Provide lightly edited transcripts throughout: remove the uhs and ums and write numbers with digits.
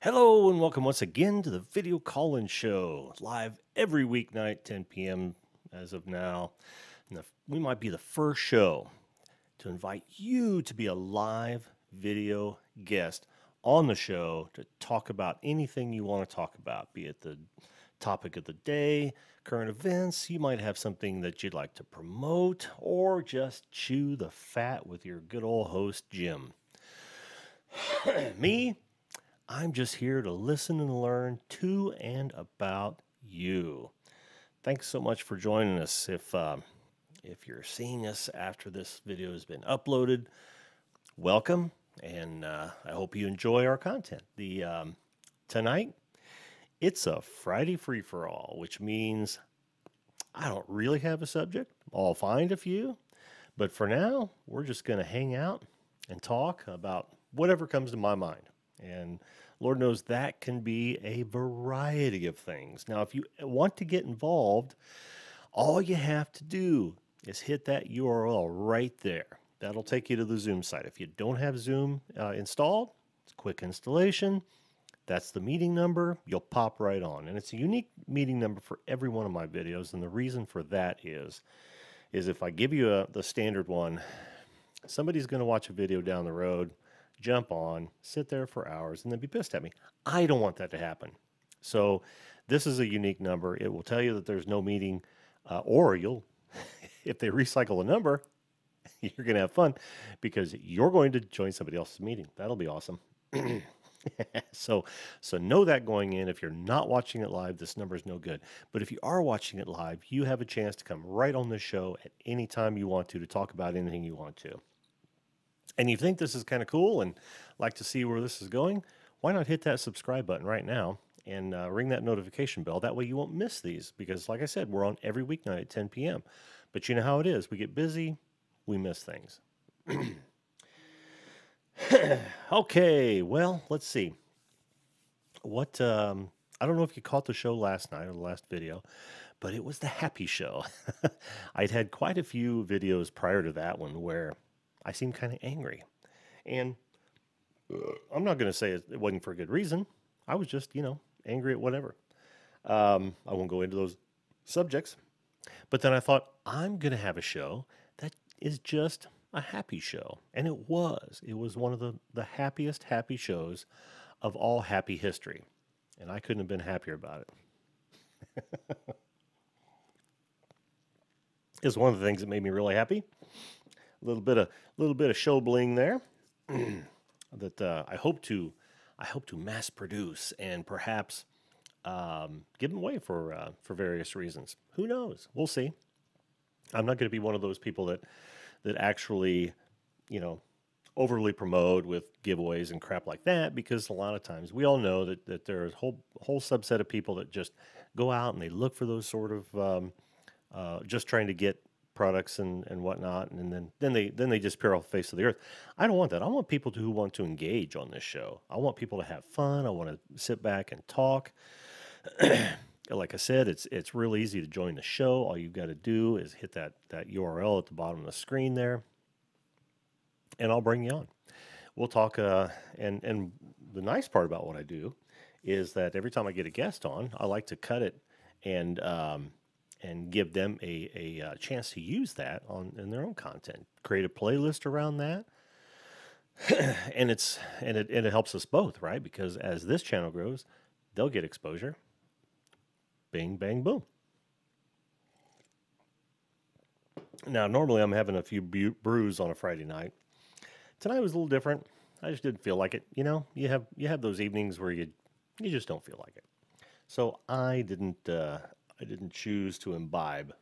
Hello and welcome once again to the Video Call-In Show, live every weeknight, 10 p.m. as of now. We might be the first show to invite you to be a live video guest on the show to talk about anything you want to talk about, be it the topic of the day, current events. You might have something that you'd like to promote, or just chew the fat with your good old host, Jim. Me? I'm just here to listen and learn to and about you. Thanks so much for joining us. If you're seeing us after this video has been uploaded, welcome, and I hope you enjoy our content. Tonight, it's a Friday free-for-all, which means I don't really have a subject. I'll find a few, but for now, we're just going to hang out and talk about whatever comes to my mind. And Lord knows that can be a variety of things. Now, if you want to get involved, all you have to do is hit that URL right there. That'll take you to the Zoom site. If you don't have Zoom installed, it's a quick installation. That's the meeting number. You'll pop right on. And it's a unique meeting number for every one of my videos. And the reason for that is if I give you the standard one, somebody's going to watch a video down the road, jump on, sit there for hours, and then be pissed at me. I don't want that to happen. So this is a unique number. It will tell you that there's no meeting, or if they recycle a number, you're going to have fun because you're going to join somebody else's meeting. That'll be awesome. So know that going in. If you're not watching it live, this number is no good. But if you are watching it live, you have a chance to come right on the show at any time you want to talk about anything you want to. And you think this is kind of cool and like to see where this is going, why not hit that subscribe button right now and ring that notification bell? That way you won't miss these because, like I said, we're on every weeknight at 10 p.m. But you know how it is. We get busy, we miss things. Okay, well, let's see. I don't know if you caught the show last night or the last video, but it was the happy show. I'd had quite a few videos prior to that one where I seemed kind of angry. And I'm not going to say it wasn't for a good reason. I was just, angry at whatever. I won't go into those subjects. But then I thought, I'm going to have a show that is just a happy show. And it was. It was one of the happiest happy shows of all happy history. And I couldn't have been happier about it. It's one of the things that made me really happy. A little bit of show bling there that I hope to mass produce and perhaps give them away for various reasons. Who knows? We'll see. I'm not going to be one of those people that actually overly promote with giveaways and crap like that, because a lot of times we all know that there's a whole subset of people that just go out and they look for those sort of just trying to get products and whatnot, and then they disappear off the face of the earth. I don't want that. I want people who want to engage on this show. I want people to have fun. I want to sit back and talk. Like I said, it's real easy to join the show. All you've got to do is hit that URL at the bottom of the screen there, and I'll bring you on. We'll talk. And the nice part about what I do is that every time I get a guest on, I like to cut it and give them a chance to use that in their own content. Create a playlist around that, and it helps us both, right? Because as this channel grows, they'll get exposure. Bing, bang, boom. Now, normally I'm having a few brews on a Friday night. Tonight was a little different. I just didn't feel like it. You have those evenings where you just don't feel like it. So I didn't choose to imbibe.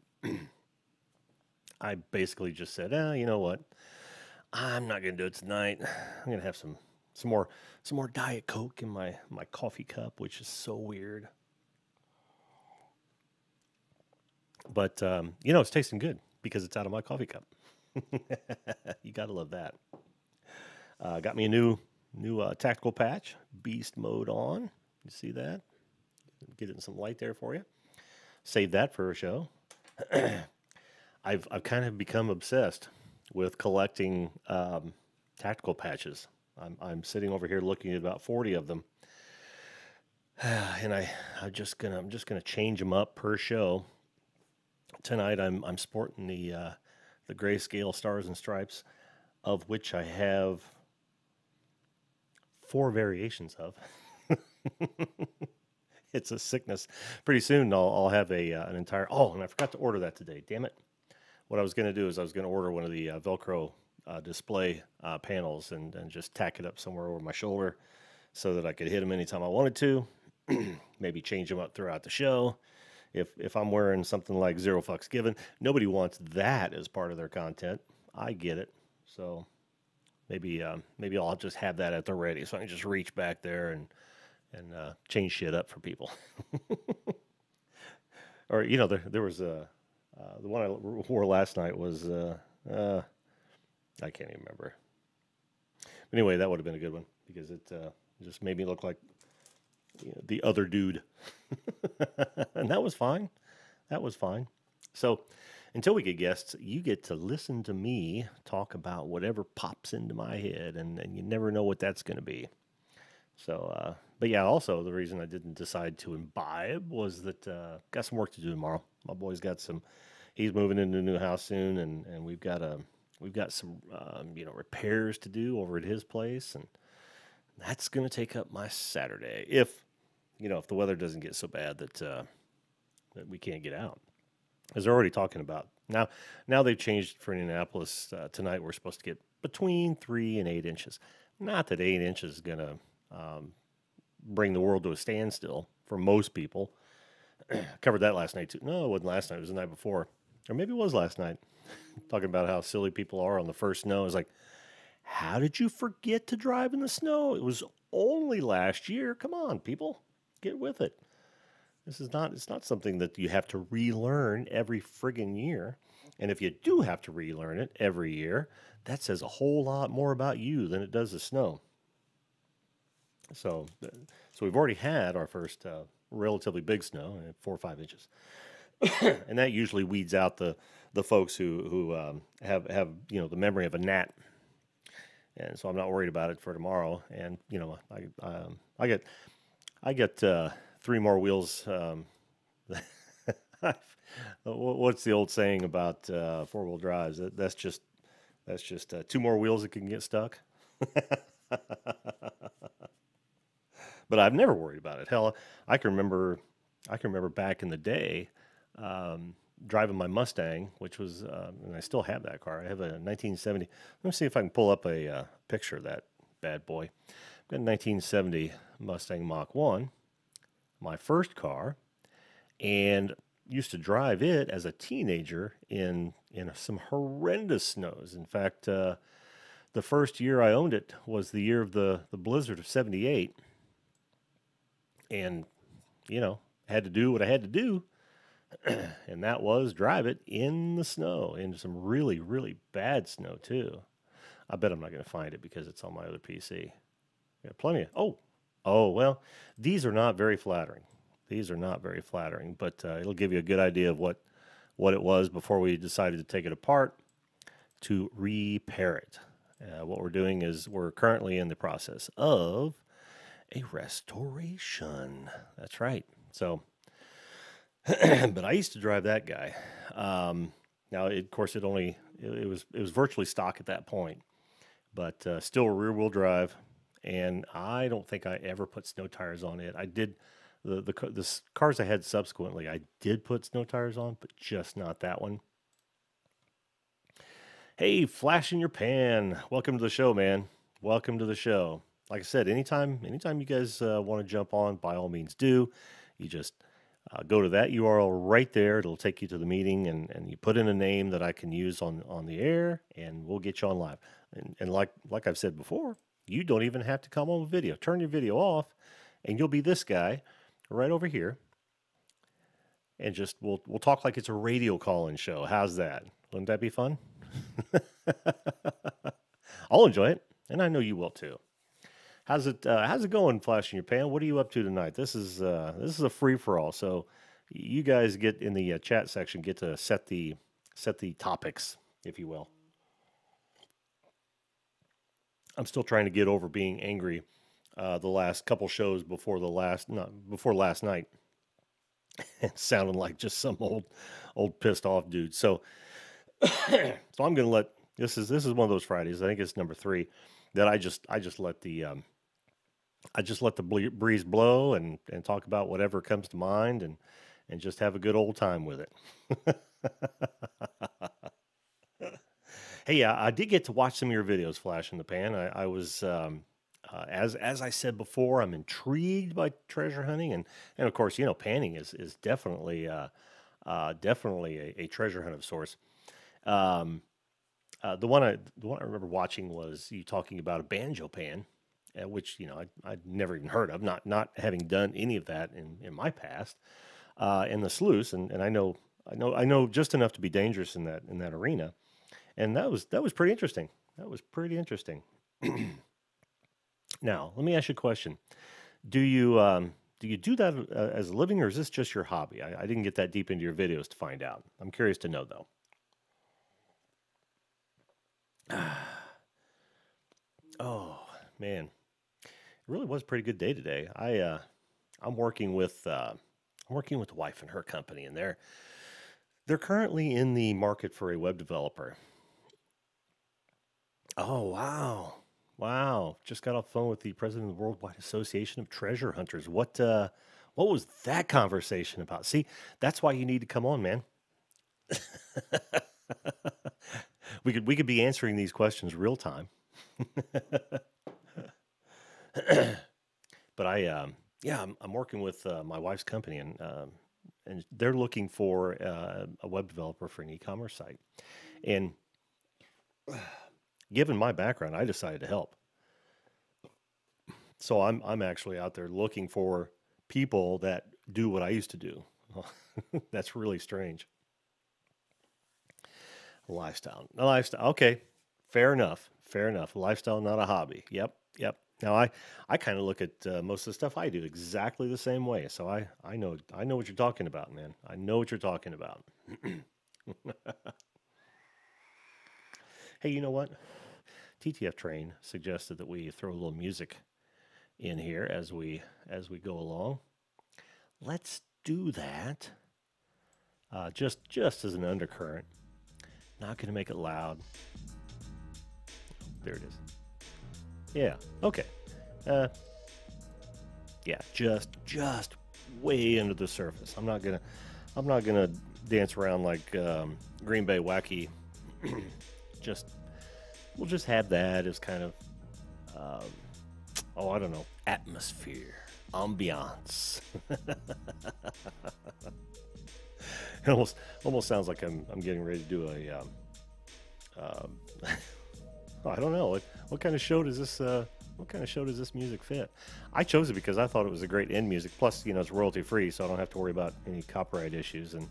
I basically just said, you know what? I'm not going to do it tonight. I'm going to have some more Diet Coke in my coffee cup, which is so weird. But, it's tasting good because it's out of my coffee cup. You got to love that. Got me a new tactical patch, beast mode on. You see that? Get it in some light there for you. Save that for a show. I've kind of become obsessed with collecting tactical patches. I'm sitting over here looking at about 40 of them. And I'm just gonna change them up per show. Tonight I'm sporting the grayscale stars and stripes, of which I have 4 variations of. It's a sickness. Pretty soon I'll have an entire. Oh, and I forgot to order that today. Damn it! What I was going to do is I was going to order one of the Velcro display panels and just tack it up somewhere over my shoulder so that I could hit them anytime I wanted to. Maybe change them up throughout the show. If I'm wearing something like Zero Fucks Given, nobody wants that as part of their content. I get it. So maybe I'll just have that at the ready so I can just reach back there and change shit up for people. Or there was the one I wore last night was I can't even remember. But anyway, that would have been a good one because it just made me look like the other dude, and that was fine. That was fine. So until we get guests, you get to listen to me talk about whatever pops into my head, and you never know what that's going to be. So, but yeah, also the reason I didn't decide to imbibe was that got some work to do tomorrow. My boy's got some. He's moving into a new house soon, and we've got some repairs to do over at his place, and that's going to take up my Saturday if the weather doesn't get so bad that we can't get out. As they're already talking about now they've changed for Indianapolis tonight. We're supposed to get between 3 and 8 inches. Not that 8 inches is going to bring the world to a standstill for most people. Covered that last night too. No, it wasn't last night. It was the night before, or maybe it was last night. Talking about how silly people are on the first snow. It's like, how did you forget to drive in the snow? It was only last year. Come on, people, get with it. It's not something that you have to relearn every friggin' year. And if you do have to relearn it every year, that says a whole lot more about you than it does the snow. So we've already had our first relatively big snow, 4 or 5 inches, and that usually weeds out the folks who have the memory of a gnat, and so I'm not worried about it for tomorrow. And I get 3 more wheels. What's the old saying about 4-wheel drives? That's just 2 more wheels that can get stuck. But I've never worried about it. Hell, I can remember back in the day driving my Mustang, which was, and I still have that car. I have a 1970. Let me see if I can pull up a picture of that bad boy. I've got a 1970 Mustang Mach 1, my first car, and used to drive it as a teenager in some horrendous snows. In fact, the first year I owned it was the year of the blizzard of '78. And, had to do what I had to do, and that was drive it in the snow, in some really, really bad snow, too. I bet I'm not going to find it because it's on my other PC. Got plenty of, well, these are not very flattering. These are not very flattering, but it'll give you a good idea of what it was before we decided to take it apart to repair it. What we're doing is we're currently in the process of a restoration. That's right. So, but I used to drive that guy. Now, of course, it was virtually stock at that point, but still rear wheel drive. And I don't think I ever put snow tires on it. I did the cars I had subsequently. I did put snow tires on, but just not that one. Hey, flash in your pan. Welcome to the show, man. Welcome to the show. Like I said, anytime you guys want to jump on, by all means do. You just go to that URL right there. It'll take you to the meeting, and you put in a name that I can use on the air, and we'll get you on live. And like I've said before, you don't even have to come on with video. Turn your video off, and you'll be this guy right over here. And just we'll talk like it's a radio call-in show. How's that? Wouldn't that be fun? I'll enjoy it, and I know you will too. How's it going, Flash in your pan? What are you up to tonight? This is a free for all. So you guys get in the chat section, get to set the topics, if you will. I'm still trying to get over being angry the last couple shows before the last, not before last night. It sounded like just some old pissed off dude. So, so I'm gonna let this is one of those Fridays. I think it's number 3 that I just let the breeze blow and talk about whatever comes to mind and just have a good old time with it. Hey, yeah, I did get to watch some of your videos, Flash in the Pan. I was, as I said before, I'm intrigued by treasure hunting, and of course, panning is definitely definitely a treasure hunt of sorts. Um, the one I remember watching was you talking about a banjo pan, which I'd never even heard of, not having done any of that in my past, and the sluice, and I know just enough to be dangerous in that arena, and that was pretty interesting. That was pretty interesting. Now, let me ask you a question. Do you do that as a living, or is this just your hobby? I didn't get that deep into your videos to find out. I'm curious to know, though. Oh man, it really was a pretty good day today. I'm working with the wife and her company, and they're currently in the market for a web developer. Oh wow, wow! Just got off the phone with the president of the Worldwide Association of Treasure Hunters. What was that conversation about? See, that's why you need to come on, man. We could be answering these questions real time. But yeah, I'm working with my wife's company, and they're looking for a web developer for an e-commerce site. And given my background, I decided to help. So I'm actually out there looking for people that do what I used to do. That's really strange. Lifestyle. A lifestyle. Okay. Fair enough. Fair enough. Lifestyle, not a hobby. Yep. Yep. Now I kind of look at most of the stuff I do exactly the same way. So I know what you're talking about, man. I know what you're talking about. Hey, you know what? TTF Train suggested that we throw a little music in here as we go along. Let's do that. Just as an undercurrent. Not gonna make it loud. There it is. Yeah. Okay. Uh, yeah. Just way under the surface. I'm not gonna dance around like Green Bay wacky. just we'll just have that as kind of um, oh, I don't know, atmosphere, ambiance. It almost sounds like I'm getting ready to do a um, I don't know what kind of show does this music fit? I chose it because I thought it was a great end music. Plus, it's royalty free, so I don't have to worry about any copyright issues, and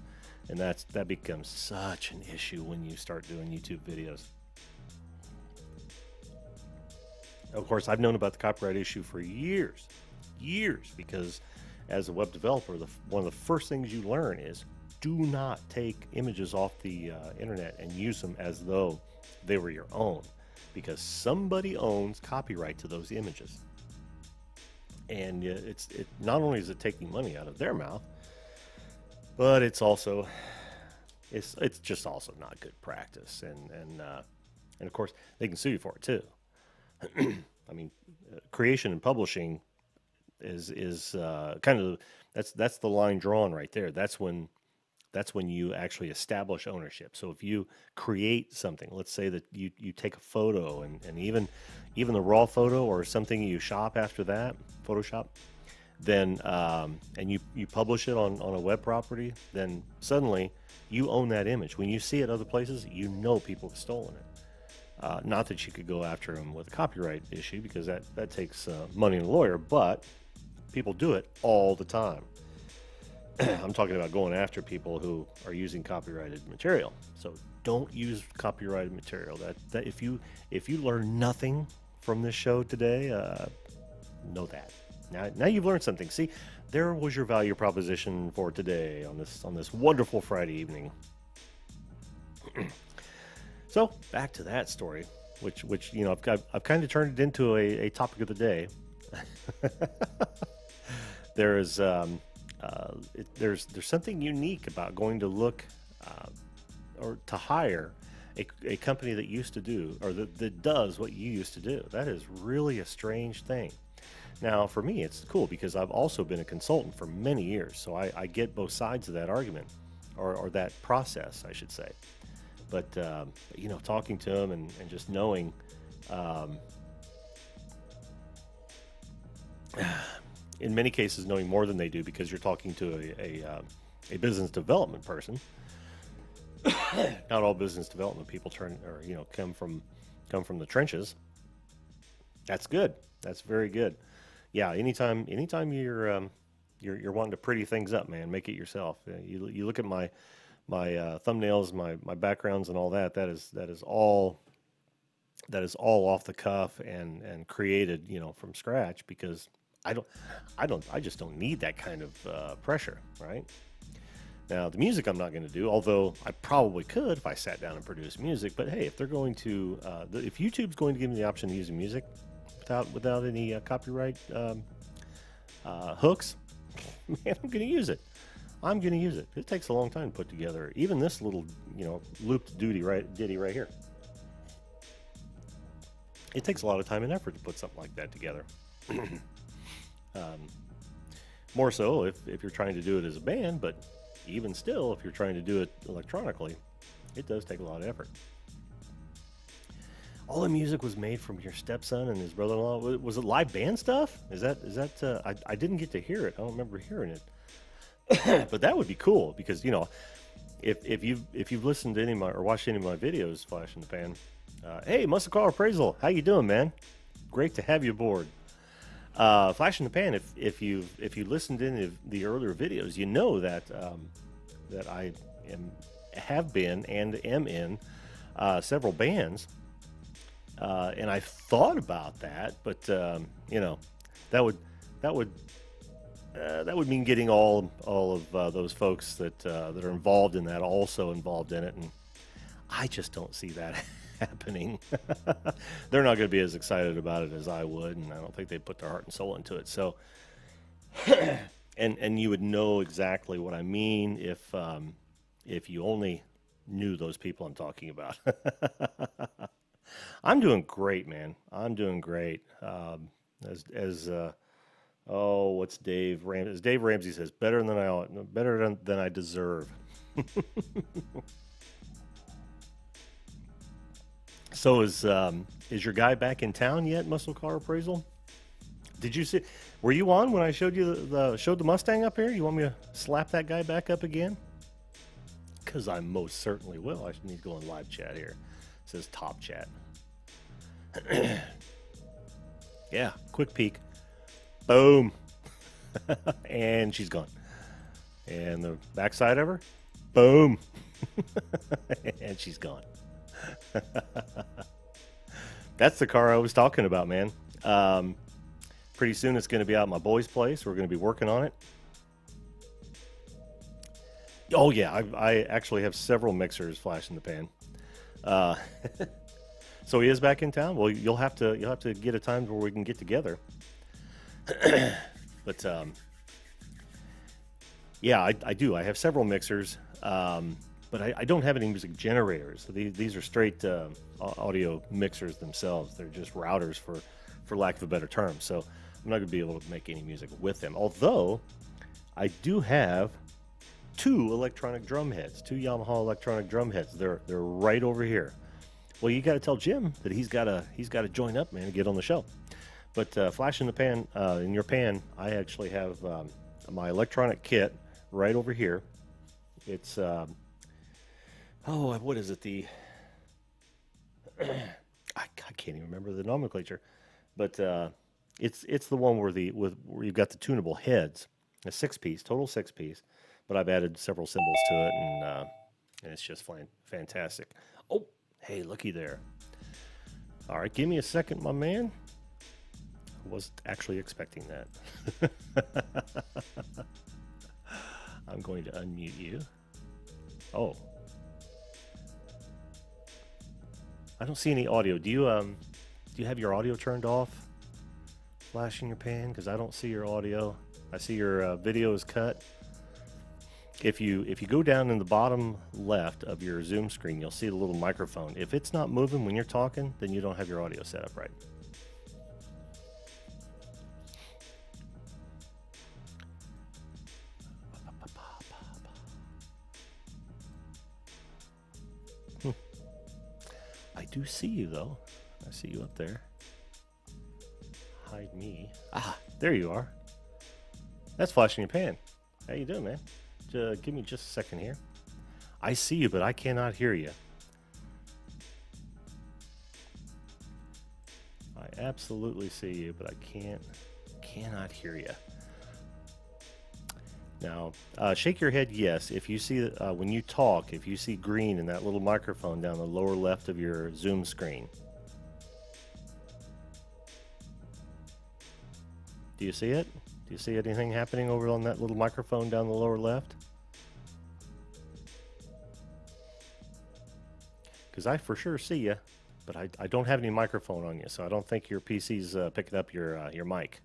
that becomes such an issue when you start doing YouTube videos. Of course, I've known about the copyright issue for years, because as a web developer, one of the first things you learn is do not take images off the internet and use them as though they were your own, because somebody owns copyright to those images. And it not only is it taking money out of their mouth, but it's just also not good practice, and of course they can sue you for it too. I mean, creation and publishing is kind of that's the line drawn right there. That's when you actually establish ownership. So if you create something, let's say that you take a photo, and even the raw photo or something you shop after that, Photoshop, then and you publish it on a web property, then suddenly you own that image. When you see it other places, people have stolen it. Not that you could go after them with a copyright issue, because that takes money and a lawyer, but people do it all the time. I'm talking about going after people who are using copyrighted material. So don't use copyrighted material. That if you learn nothing from this show today, know that. Now you've learned something. See, there was your value proposition for today on this wonderful Friday evening. So back to that story, which I've kind of turned it into a topic of the day. There's something unique about going to look or to hire a company that used to do or that does what you used to do. That is really a strange thing. Now, for me, it's cool because I've also been a consultant for many years, so I get both sides of that argument, or that process, I should say. But you know, talking to them and just knowing, um, in many cases, knowing more than they do because you're talking to a business development person. Not all business development people come from the trenches. That's good. That's very good. Yeah, anytime you're wanting to pretty things up, man, make it yourself. You look at my thumbnails, my backgrounds, and all that. That is all off the cuff and created, from scratch because I don't I just don't need that kind of pressure, right? Now the music I'm not going to do, although I probably could if I sat down and produced music. But hey, if they're going to, if YouTube's going to give me the option of using music without any copyright hooks, man, I'm going to use it. I'm going to use it. It takes a long time to put together. Even this little, looped ditty right here. It takes a lot of time and effort to put something like that together. More so if you're trying to do it as a band, but even still, if you're trying to do it electronically, it does take a lot of effort. All the music was made from your stepson and his brother-in-law. Was it live band stuff? Is that? I didn't get to hear it. I don't remember hearing it. But that would be cool because if you've listened to any of my or watched any of my videos, Flash in the Pan. Hey, Muscle Car Appraisal, how you doing, man? Great to have you aboard. Flash in the Pan. If you listened to any of the earlier videos, you know that that I have been and am in several bands, and I thought about that, but that would mean getting all of those folks that are involved in that also involved in it, and I just don't see that happening. They're not going to be as excited about it as I would, and I don't think they put their heart and soul into it. So, and you would know exactly what I mean if you only knew those people I'm talking about. I'm doing great, man. I'm doing great. What's Dave Ramsey? As Dave Ramsey says, better than I deserve. So is your guy back in town yet? Muscle Car Appraisal. Did you see? Were you on when I showed you showed the Mustang up here? You want me to slap that guy back up again? Because I most certainly will. I need to go in live chat here. It says top chat. Yeah, quick peek. Boom. And she's gone. And the backside of her. Boom. And she's gone. That's the car I was talking about, man. Pretty soon it's going to be out at my boy's place. We're going to be working on it. Oh yeah, I actually have several mixers Flash in the Pan. So he is back in town. Well, you'll have to get a time where we can get together. But yeah, I do. I have several mixers. But I don't have any music generators. So these are straight audio mixers themselves. They're just routers, for lack of a better term. So I'm not going to be able to make any music with them. Although I do have two electronic drum heads, two Yamaha electronic drum heads. They're right over here. Well, you got to tell Jim that he's got to join up, man, and get on the show. But Flash in the Pan, in your pan, I actually have my electronic kit right over here. It's what is it? I can't even remember the nomenclature, but it's the one where you've got the tunable heads, a 6-piece, total 6-piece, but I've added several cymbals to it, and it's just fantastic. Oh, hey, looky there. All right, give me a second, my man. I wasn't actually expecting that. I'm going to unmute you. Oh. I don't see any audio. Do you have your audio turned off, flashing your pan? Because I don't see your audio. I see your video is cut. If you go down in the bottom left of your Zoom screen, you'll see the little microphone. If it's not moving when you're talking, then you don't have your audio set up right. I do see you though. I see you up there. Hide me. Ah, there you are. That's flashing your pan. How you doing, man? Give me just a second here. I see you, but I cannot hear you. I absolutely see you, but I cannot hear you. Now, shake your head yes. If you see, when you talk, if you see green in that little microphone down the lower left of your Zoom screen. Do you see it? Do you see anything happening over on that little microphone down the lower left? Because I for sure see you, but I don't have any microphone on you, so I don't think your PC's picking up your mic.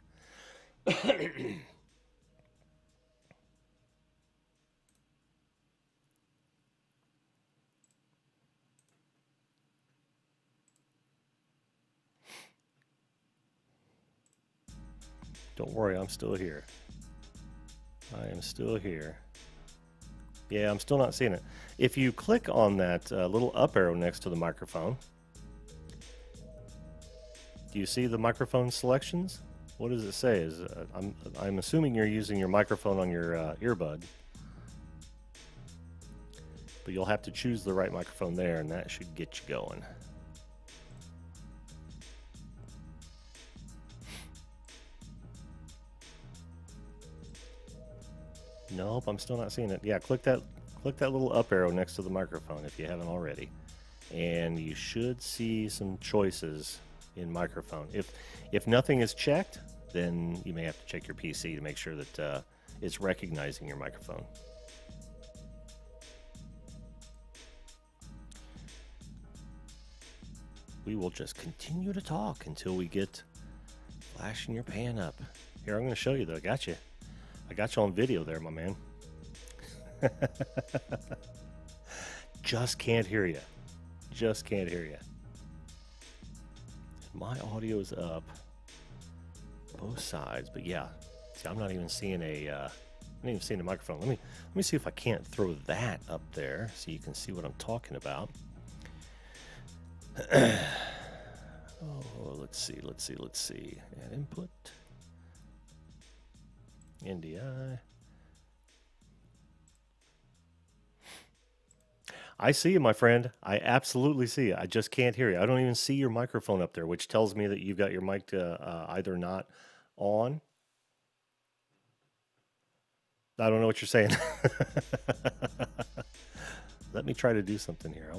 Don't worry, I'm still here. I am still here. Yeah, I'm still not seeing it. If you click on that little up arrow next to the microphone, do you see the microphone selections? What does it say? I'm assuming you're using your microphone on your earbud. But you'll have to choose the right microphone there, and that should get you going. Nope, I'm still not seeing it. Yeah, click that little up arrow next to the microphone if you haven't already. And you should see some choices in microphone. If nothing is checked, then you may have to check your PC to make sure that it's recognizing your microphone. We will just continue to talk until we get flashing your pan up. Here, I'm going to show you though. I got you on video there, my man. Just can't hear you. Just can't hear you. My audio is up both sides, but yeah. See, I'm not even seeing a microphone. Let me see if I can't throw that up there so you can see what I'm talking about. Oh, let's see. Add input. NDI. I see you, my friend. I absolutely see you. I just can't hear you. I don't even see your microphone up there, which tells me that you've got your mic either not on. I don't know what you're saying. Let me try to do something here. I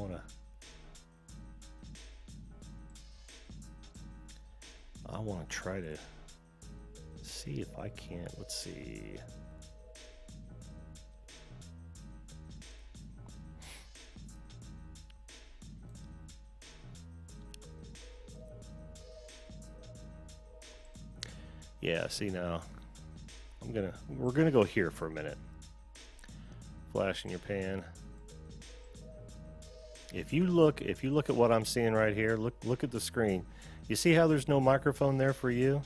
want to try to see if I can't. Let's see. Yeah, see now. We're gonna go here for a minute. Flashing your pan. If you look at what I'm seeing right here, look at the screen. You see how there's no microphone there for you?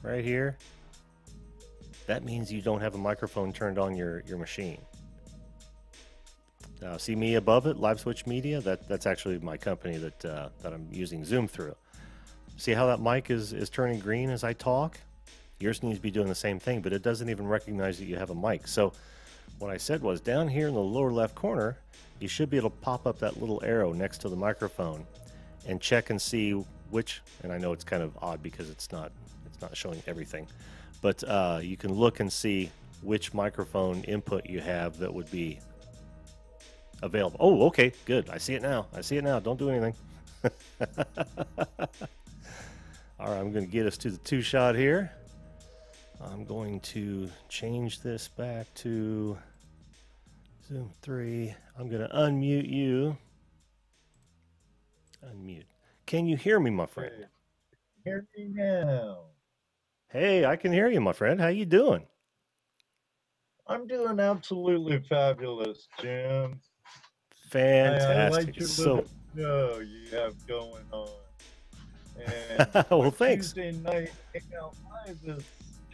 Right here? That means you don't have a microphone turned on your machine. Now, see me above it, Live Switch Media? That's actually my company that I'm using Zoom through. See how that mic is turning green as I talk? Yours needs to be doing the same thing, but it doesn't even recognize that you have a mic. So what I said was down here in the lower left corner, you should be able to pop up that little arrow next to the microphone and check and see which, and I know it's kind of odd because it's not showing everything, but you can look and see which microphone input you have that would be available. Oh, okay, good. I see it now. Don't do anything. All right, I'm going to get us to the two shot here. I'm going to change this back to Zoom 3. I'm going to unmute you. Unmute. Can you hear me, my friend? Hear me now. Hey, I can hear you, my friend. How you doing? I'm doing absolutely fabulous, Jim. I Fantastic. like your little So, show you have going on. And well, our thanks. Tuesday night hangout live is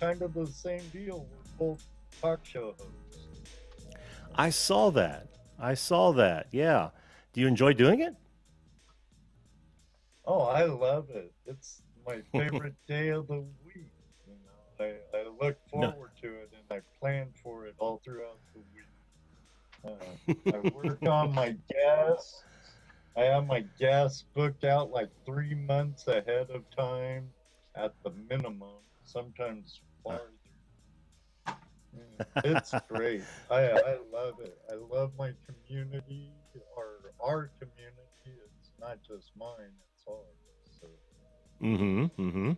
kind of the same deal. We're both talk show hosts. I saw that. I saw that. Yeah. Do you enjoy doing it? Oh, I love it. It's my favorite day of the week. I look No. forward to it and I plan for it all throughout the week. I work on my guests. I have my guests booked out like 3 months ahead of time at the minimum, sometimes farther. It's great. I love it. I love my community, our community. It's not just mine, it's ours. So Mm-hmm. Mm-hmm. a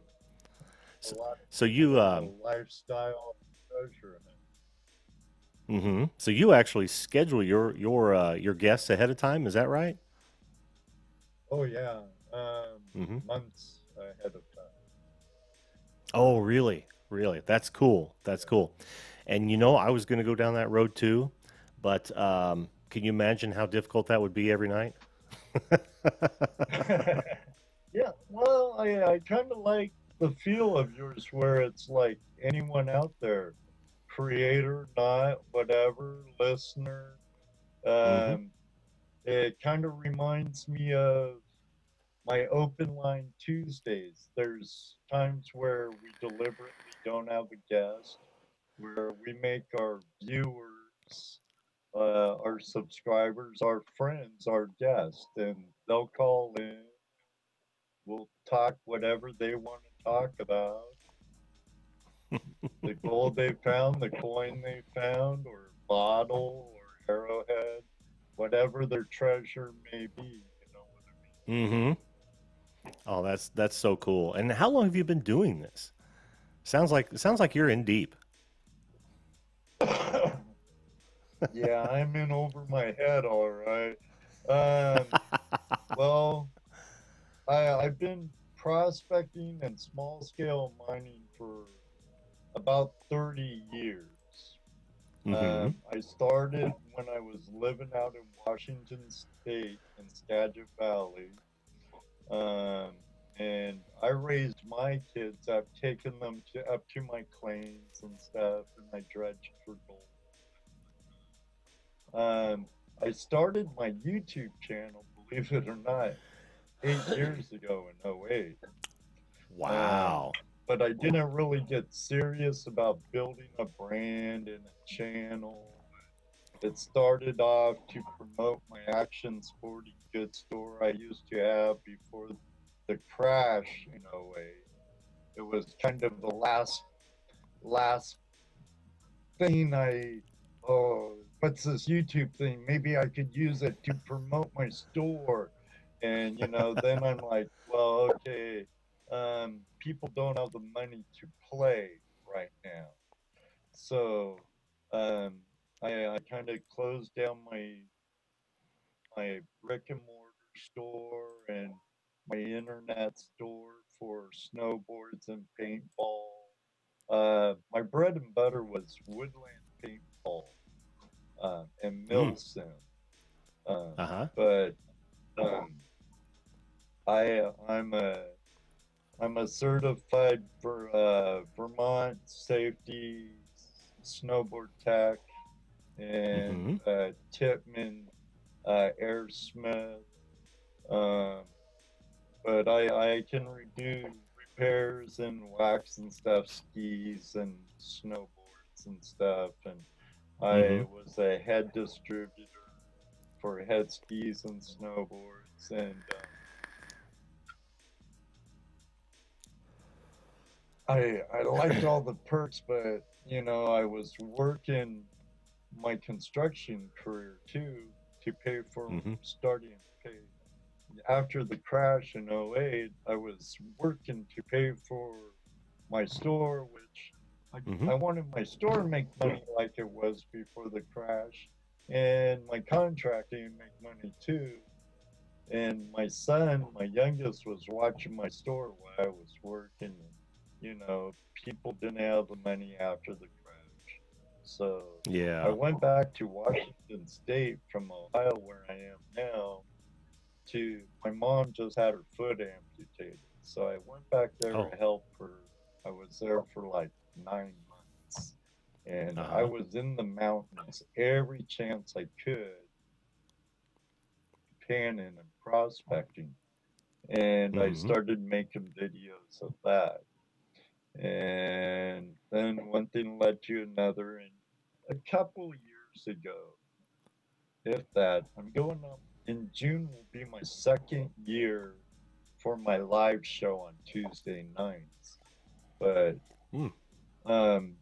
So, lot of so people you in the lifestyle treasure in it. so you actually schedule your guests ahead of time, is that right? Oh yeah, Mm-hmm. months ahead of time. Oh, really? Really? That's cool. That's cool. And I was going to go down that road too, but can you imagine how difficult that would be every night? Yeah. Yeah, well, I kind of like the feel of yours where it's like anyone out there, creator, not, whatever, listener. Mm-hmm. Um, it kind of reminds me of my open line Tuesdays. There's times where we deliberately don't have a guest, where we make our viewers, our subscribers, our friends, our guests, and they'll call in. We'll talk whatever they want to talk about. The gold they found, the coin they found, or bottle or arrowhead, whatever their treasure may be, you know Mm-hmm. Oh, that's so cool. And how long have you been doing this? Sounds like you're in deep. what I mean? Yeah, I'm in over my head, all right. Um, well, I've been prospecting and small scale mining for about 30 years. Mm-hmm. I started when I was living out in Washington State in Skagit Valley. Um, and I raised my kids. I've taken them up to my claims and stuff, and I dredged for gold. Um, I started my YouTube channel, believe it or not, 8 years ago in '08. Um, Wow. but I didn't really get serious about building a brand and a channel. It started off to promote my action sporting goods store I used to have before the crash in '08. It was kind of the last thing what's this YouTube thing? Maybe I could use it to promote my store. And then I'm like, well, okay, people don't have the money to play right now. So um, I kind of closed down my brick and mortar store and my internet store for snowboards and paintball. My bread and butter was woodland paintball and Mm. mill sim. Um, Uh-huh. but um, I'm a certified for Vermont safety snowboard tech and Mm-hmm. Tipman airsmith. Um, but I can do repairs and wax and stuff, skis and snowboards and stuff. And Mm-hmm. I was a head distributor for head skis and snowboards. And I liked all the perks, but I was working my construction career too to pay for Mm-hmm. starting to pay after the crash in '08. I was working to pay for my store, which Mm-hmm. I wanted my store to make money like it was before the crash, and my contracting to make money too. And my son, my youngest, was watching my store while I was working. And, people didn't have the money after the crash. So I Yeah. went back to Washington State from Ohio, where I am now, to my mom just had her foot amputated. So I went back there Oh. to help her. I was there for like 9 months. And I Uh-huh. was in the mountains every chance I could, panning and prospecting. And I Mm-hmm. started making videos of that. And then one thing led to another. And a couple years ago, if that, I'm going up in June will be my second year for my live show on Tuesday nights. But Mm. um,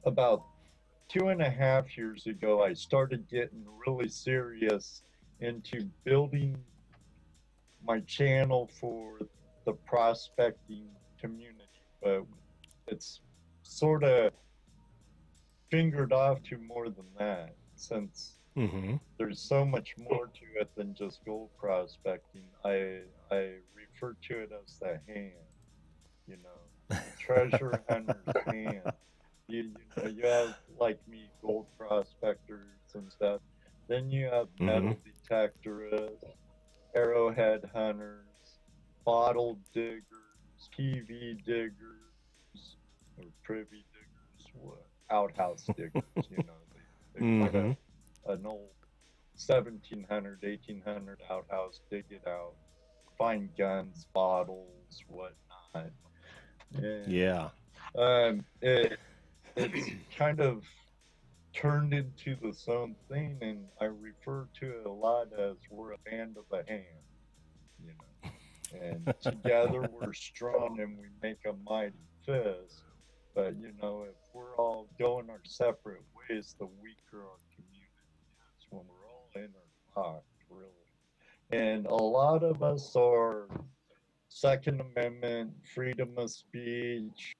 about 2.5 years ago, I started getting really serious into building my channel for the prospecting community, but it's sort of fingered off to more than that, since Mm-hmm. there's so much more to it than just gold prospecting. I refer to it as the hand, the treasure hunter's hand. You have, like me, gold prospectors and stuff. Then you have Mm-hmm. metal detectorists, arrowhead hunters, bottle diggers, PV diggers, or privy diggers, outhouse diggers. They find Mm-hmm. an old 1700, 1800 outhouse, dig it out, find guns, bottles, whatnot. And Yeah. it's kind of turned into this own thing, and I refer to it a lot as we're a band of a hand, you know. And together we're strong and we make a mighty fist. But if we're all going our separate ways, the weaker our community is when we're all interlocked, really. And a lot of us are Second Amendment, freedom of speech,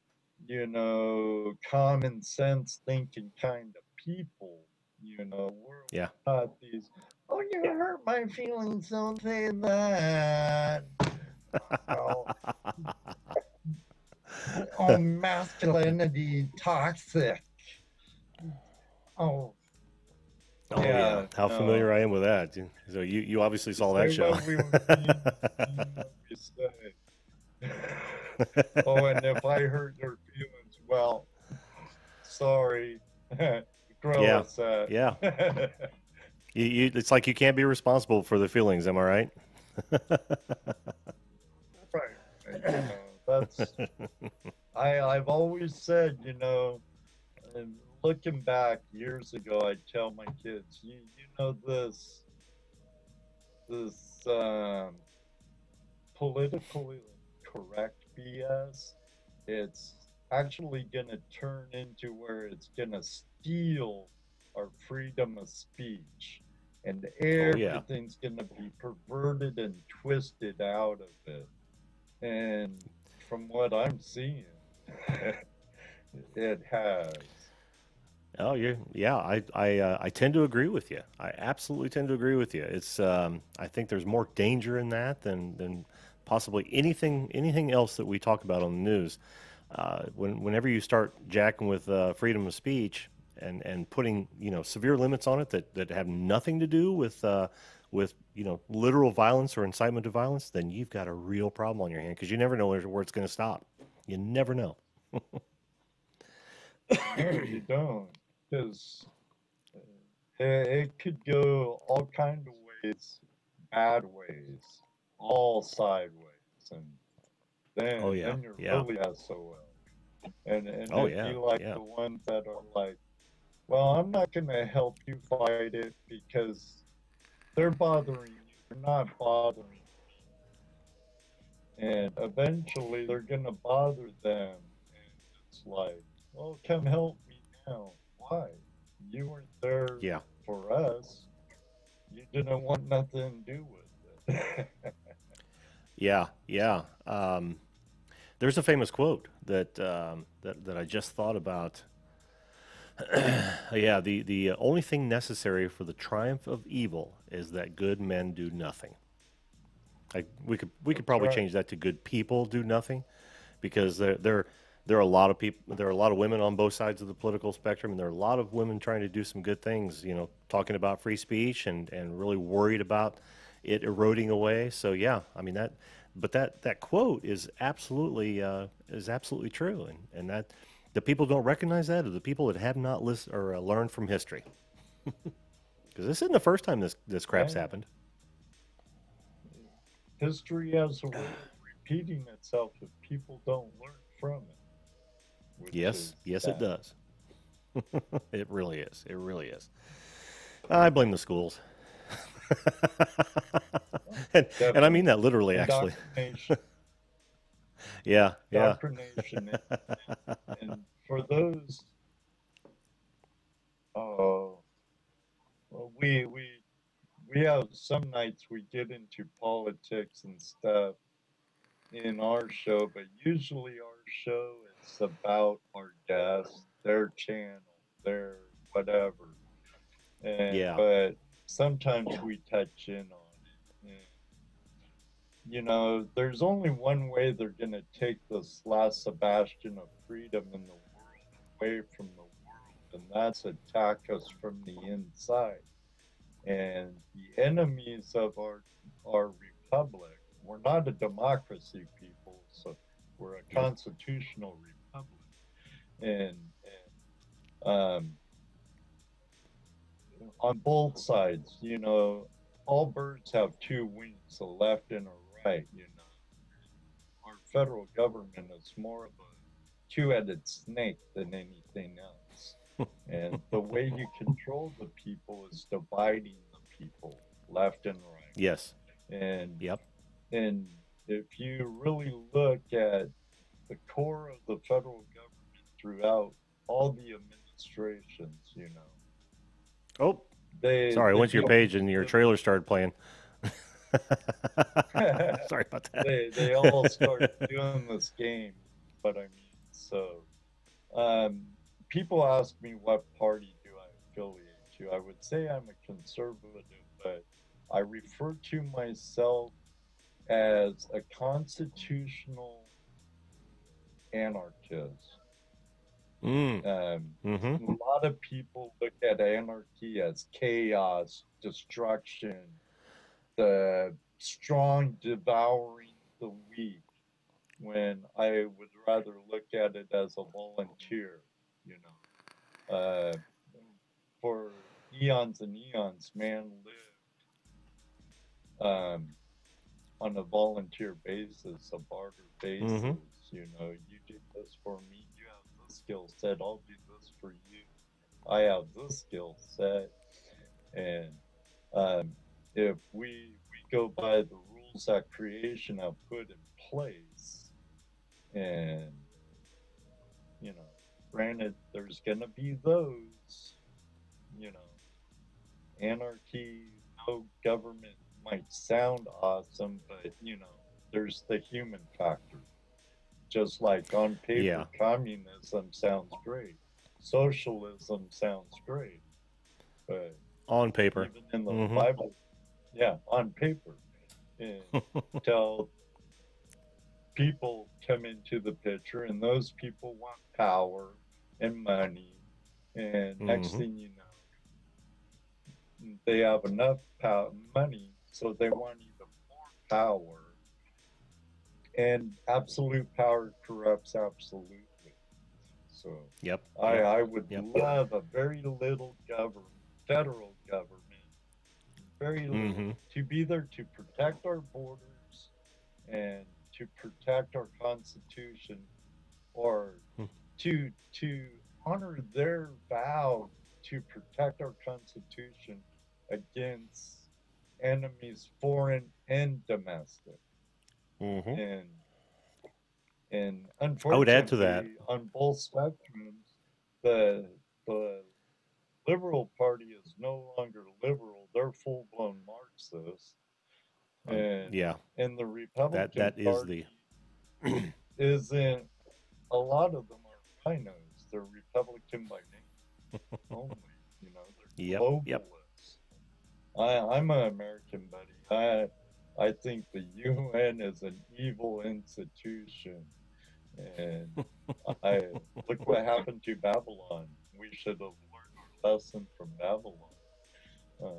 common sense thinking kind of people. We're Yeah. not these, oh, you hurt my feelings, don't say that. Oh, oh, masculinity toxic. Oh, Oh yeah. yeah, How familiar no. I am with that. So you obviously We saw say that show. what we mean what we say. Oh, and if I hurt your feelings, well, sorry. Grow Yeah. a set. Yeah. It's like you can't be responsible for the feelings. Am I right? Right. That's I've always said, and looking back years ago, I tell my kids, you know this politically correct BS, it's actually gonna turn into where it's gonna steal our freedom of speech, and Oh yeah. everything's gonna be perverted and twisted out of it. And from what I'm seeing, it has. Oh, yeah. I tend to agree with you. I absolutely tend to agree with you. It's I think there's more danger in that than possibly anything else that we talk about on the news. Whenever you start jacking with freedom of speech and putting severe limits on it that have nothing to do with literal violence or incitement to violence, then you've got a real problem on your hand because you never know where it's going to stop. You never know. No, you don't, because it could go all kind of ways, bad ways, all sideways, and Oh then yeah, then you're yeah. really SOL. And Oh it'd yeah, be like yeah. the ones that are like, well, I'm not gonna help you fight it because they're bothering you. They're not bothering me. And eventually they're gonna bother them. And it's like, well, come help me now. Why? You weren't there Yeah. for us. You didn't want nothing to do with it. Yeah, yeah. There's a famous quote that I just thought about Yeah, the only thing necessary for the triumph of evil is that good men do nothing. Like we could That's probably right. change that to good people do nothing, because there are a lot of people, there are a lot of women on both sides of the political spectrum, and there are a lot of women trying to do some good things, talking about free speech and really worried about it eroding away. So yeah, I mean that, but that quote is absolutely true, and that the people don't recognize that, or the people that have not listened or learned from history, because this isn't the first time this crap's Yeah. happened. History has a way of repeating itself if people don't learn from it, which Yes, is yes, it sad. does. It really is. It really is. I blame the schools. Well, and I mean definitely. that literally, actually. Indoctrination. Yeah, yeah. Indoctrination. And for those, uh, well, we have some nights we get into politics and stuff in our show, but usually our show is about our guests, their channel, their whatever. And Yeah. but sometimes we touch in on it. And, there's only one way they're gonna take this last Sebastian of freedom in the world away from the world, and that's attack us from the inside. And the enemies of our republic, we're not a democracy, people, so we're a Nope. constitutional republic. And on both sides, all birds have two wings, a left and a right. Our federal government is more of a two-headed snake than anything else. And the way you control the people is dividing the people left and right. Yes. And Yep. and if you really look at the core of the federal government throughout all the administrations, Oh, they sorry. I they went to your do page and your trailer started playing. the Sorry about that. they all start doing this game, but I mean, so um, people ask me what party do I affiliate to. I would say I'm a conservative, but I refer to myself as a constitutional anarchist. Mm. Um, Mm-hmm. a lot of people look at anarchy as chaos, destruction, the strong devouring the weak, when I would rather look at it as a volunteer, you for eons and eons, man lived on a volunteer basis, a barter Mm-hmm. basis. You do this for me, you have this skill set, I'll do this for you. I have this skill set, and um, if we go by the rules that creation have put in place, and granted, there's gonna be those, you know, anarchy, no government might sound awesome, but there's the human factor. Just like on Yeah. paper, communism sounds great, socialism sounds great, but On paper. even in the Mm-hmm. Bible, yeah, on paper, until people come into the picture, and those people want power and money, and next Mm-hmm. thing you know, they have enough money, so they want even more power, and absolute power corrupts absolutely. So Yep. I Yep. I would Yep. love a very little government, federal government, very Mm-hmm. little, to be there to protect our borders and to protect our constitution, or to honor their vow to protect our constitution against enemies, foreign and domestic. Mm-hmm. And and I would add to that. unfortunately, on both spectrums, the the liberal party is no longer liberal; they're full blown Marxists, and Yeah. the That Republican is the. Party isn't. A lot of them are rhinos; they're Republican by name. only. You know, they're Yep. Yep. globalists. I'm an American, buddy. I think the UN is an evil institution, and I look what happened to Babylon. We should have learned our lesson from Babylon. Uh,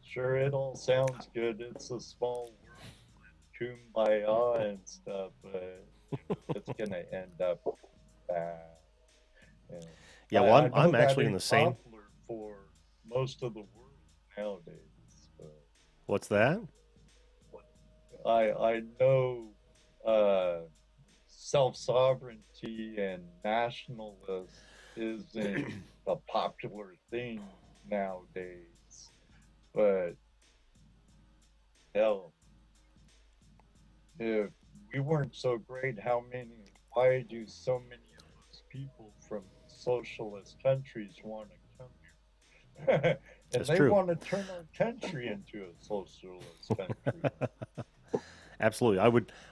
sure, it all sounds good. It's a small world, kumbaya and stuff, but it's gonna end up bad. And Yeah. Well, I know I'm that actually in ain't the same. popular for most of the world nowadays, but What's that? I know uh, self sovereignty and nationalist isn't a popular thing nowadays, but hell, if we weren't so great, why do so many of those people from socialist countries want to come here? And That's they true. want to turn our country into a socialist country. Absolutely.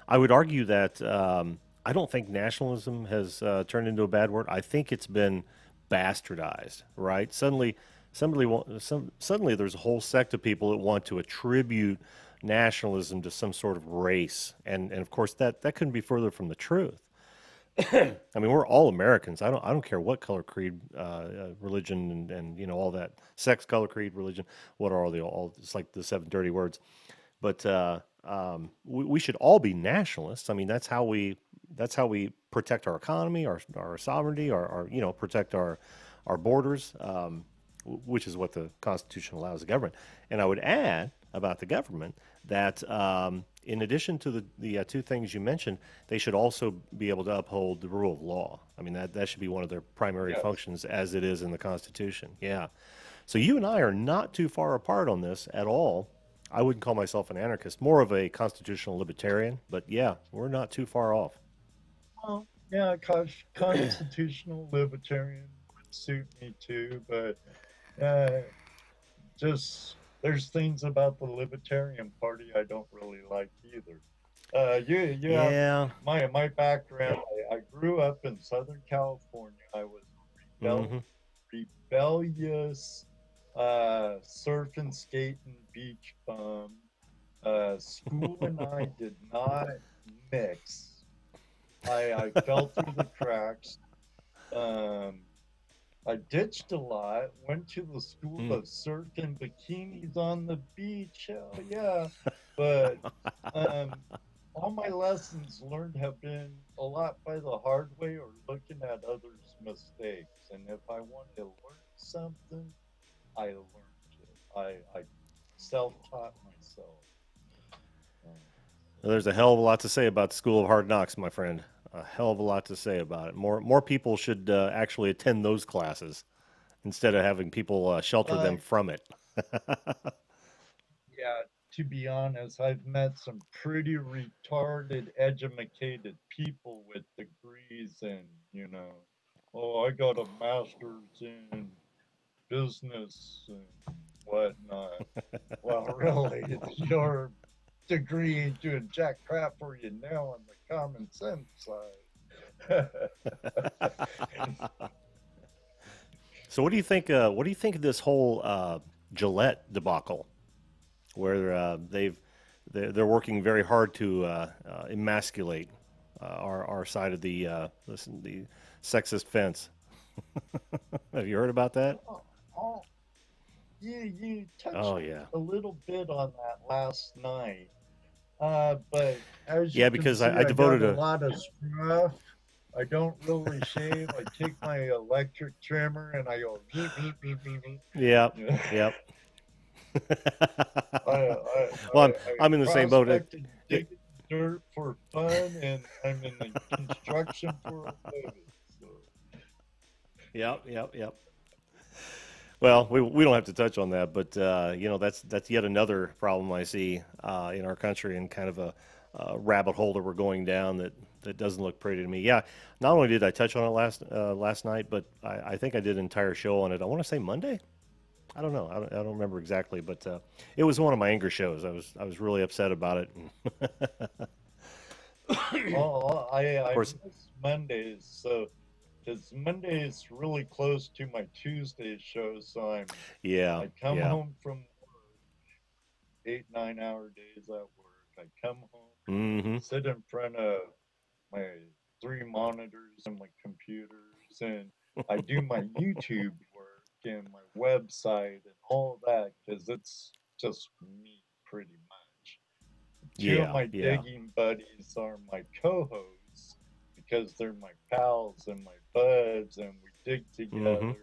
I would argue that I don't think nationalism has turned into a bad word. I think it's been bastardized. Right? Suddenly there's a whole sect of people that want to attribute nationalism to some sort of race, and of course that couldn't be further from the truth. I mean, we're all Americans. I don't care what color, creed, religion, and all that sex, color, creed, religion. What are all the all? It's like the seven dirty words. But we should all be nationalists. I mean, that's how we protect our economy, our sovereignty, our protect our borders, which is what the Constitution allows the government. And I would add about the government that in addition to the two things you mentioned, they should also be able to uphold the rule of law. I mean, that should be one of their primary Yes. functions as it is in the Constitution. Yeah. So you and I are not too far apart on this at all. I wouldn't call myself an anarchist, more of a constitutional libertarian, but yeah, we're not too far off. Well, yeah, constitutional libertarian would suit me too, but uh, just there's things about the Libertarian Party I don't really like either. You have Yeah. my background. I grew up in Southern California. I was a Hmm. rebellious surf and skate and beach bum. School and I did not mix. I fell through the cracks. Um, I ditched a lot, went to the school Mm. of surf and bikinis on the beach. Hell yeah. But um, all my lessons learned have been a lot by the hard way or looking at others' mistakes. And if I wanted to learn something, I learned it. I self taught myself. Um, There's a hell of a lot to say about the School of Hard Knocks, my friend. A hell of a lot to say about it. More people should actually attend those classes instead of having people shelter them but from it. yeah, to be honest, I've met some pretty retarded, educated people with degrees and, oh, I got a master's in business and whatnot. Well, really, your degree ain't doing jack crap for you now on the common sense side. So what do you think? What do you think of this whole Gillette debacle, where they're working very hard to emasculate our side of the sexist fence? Have you heard about that? oh, oh, you touched Oh yeah, a little bit on that last night. But as you yeah. can Because see, I I got devoted a a lot of scruff. I don't really shave. I take my electric trimmer and I go. yep, Yeah. yep. Well, I I'm in the same boat. prospect and dig dirt for fun, and I'm in the construction for a living. So, Yep, yep, yep. Well, we don't have to touch on that, but that's yet another problem I see in our country, and kind of a rabbit hole that we're going down that doesn't look pretty to me. Yeah, not only did I touch on it last night, but I think I did an entire show on it. I want to say Monday. I don't know. I don't remember exactly, but it was one of my anger shows. I was really upset about it. And oh, of I course, miss Mondays. So because Monday is really close to my Tuesday show, so Yeah, I come yeah. home from 8, 9 hour days at work. I come home, Mm-hmm. sit in front of my three monitors and my computers, and I do my YouTube work and my website and all that because it's just me pretty much. Two of Yeah, my yeah. digging buddies are my co-hosts because they're my pals and my buds, and we dig Mm-hmm. together.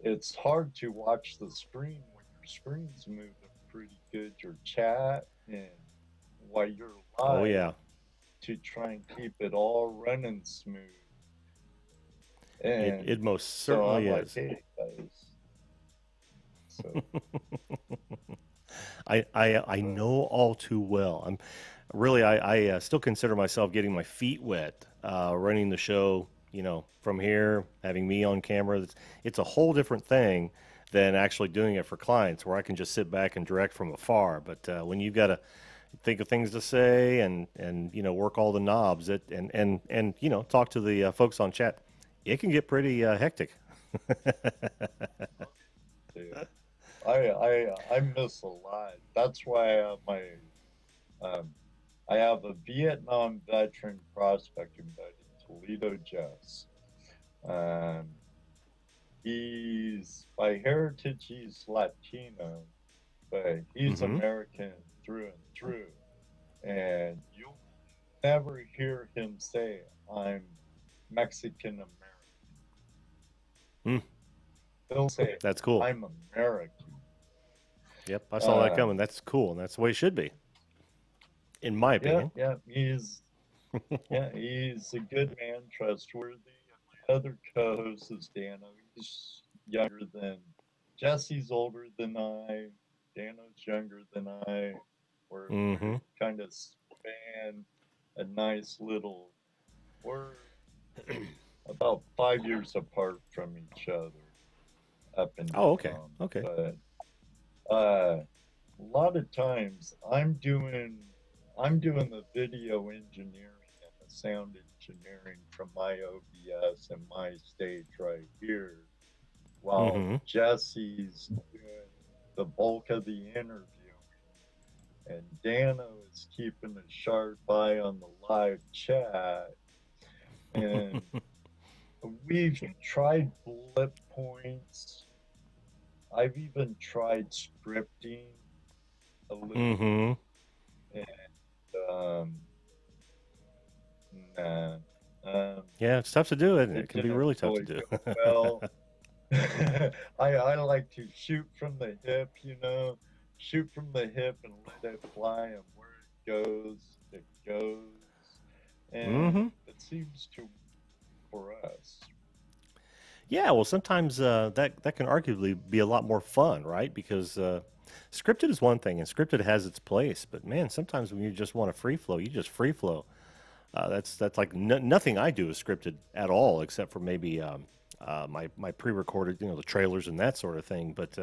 It's hard to watch the screen when your screen's moving pretty good, your chat, and while you're Oh live yeah. to try and keep it all running smooth. It And most so I'm certainly like, is. hey guys, so I uh, know all too well. I'm really I still consider myself getting my feet wet running the show. You know, from here, having me on camera, it's a whole different thing than actually doing it for clients, where I can just sit back and direct from afar. But when you've got to think of things to say and work all the knobs, and talk to the folks on chat, it can get pretty hectic. dude, I miss a lot. That's why um, I have a Vietnam veteran prospecting buddy, Toledo Jess. Um, he's by heritage he's Latino, but he's Mm-hmm. American through and through. And you'll never hear him say, I'm Mexican American. Mm, He'll say, that's cool. I'm American. Yep, I saw that Um, coming. That's cool, and that's the way it should be, in my yeah, opinion. yeah, he's a good man, trustworthy. And my other co-host is Dano. He's younger than Jesse's older than I. Dano's younger than I. Mm-hmm. We're kind of span a nice little. We're about 5 years apart from each other up in Oh, okay, Vietnam. okay. But a lot of times I'm doing the video engineering and the sound engineering from my OBS and my stage right here, while Mm-hmm. Jesse's doing the bulk of the interview and Dano is keeping a sharp eye on the live chat. And we've tried bullet points. I've even tried scripting a little, Mm-hmm. and um, nah, um, Yeah, it's tough to do, isn't it? it It can be didn't really tough to really do. go well. I like to shoot from the hip, shoot from the hip and let it fly, and where it goes, and Mm-hmm. it seems to for us. Yeah, well, sometimes that can arguably be a lot more fun, right? Because scripted is one thing, and scripted has its place. But man, sometimes when you just want to free flow, you just free flow. That's like nothing I do is scripted at all, except for maybe my pre-recorded, the trailers and that sort of thing. But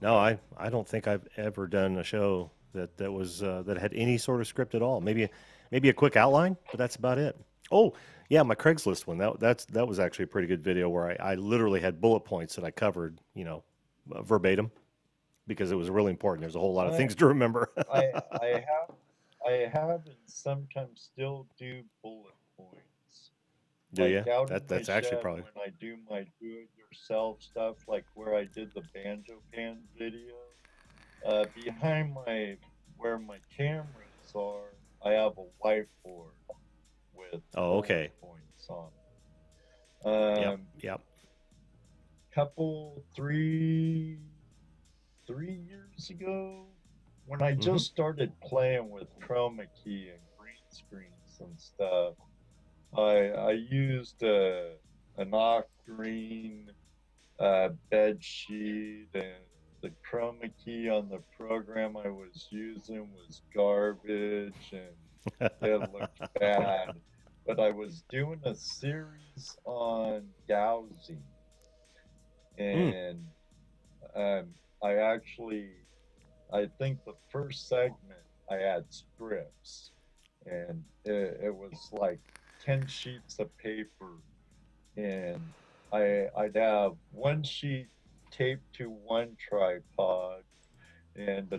no, I don't think I've ever done a show that had any sort of script at all. Maybe a quick outline, but that's about it. Oh, yeah, my Craigslist one. That was actually a pretty good video where I literally had bullet points that I covered, verbatim because it was really important. There's a whole lot of I things to remember. I I have I have and sometimes still do bullet points. Do Like you? out in my That's actually shed probably. when I do my do-it-yourself stuff, like where I did the banjo pan video. Behind where my cameras are, I have a whiteboard with Oh, bullet okay. points on it. Yep. Yep. Couple 3 years ago, when I Mm-hmm. just started playing with chroma key and green screens and stuff, I used an off green bed sheet, and the chroma key on the program I was using was garbage and it looked bad. But I was doing a series on dowsing, Mm. and um, I actually, I think the first segment I had strips, and it was like 10 sheets of paper and I'd have one sheet taped to one tripod, and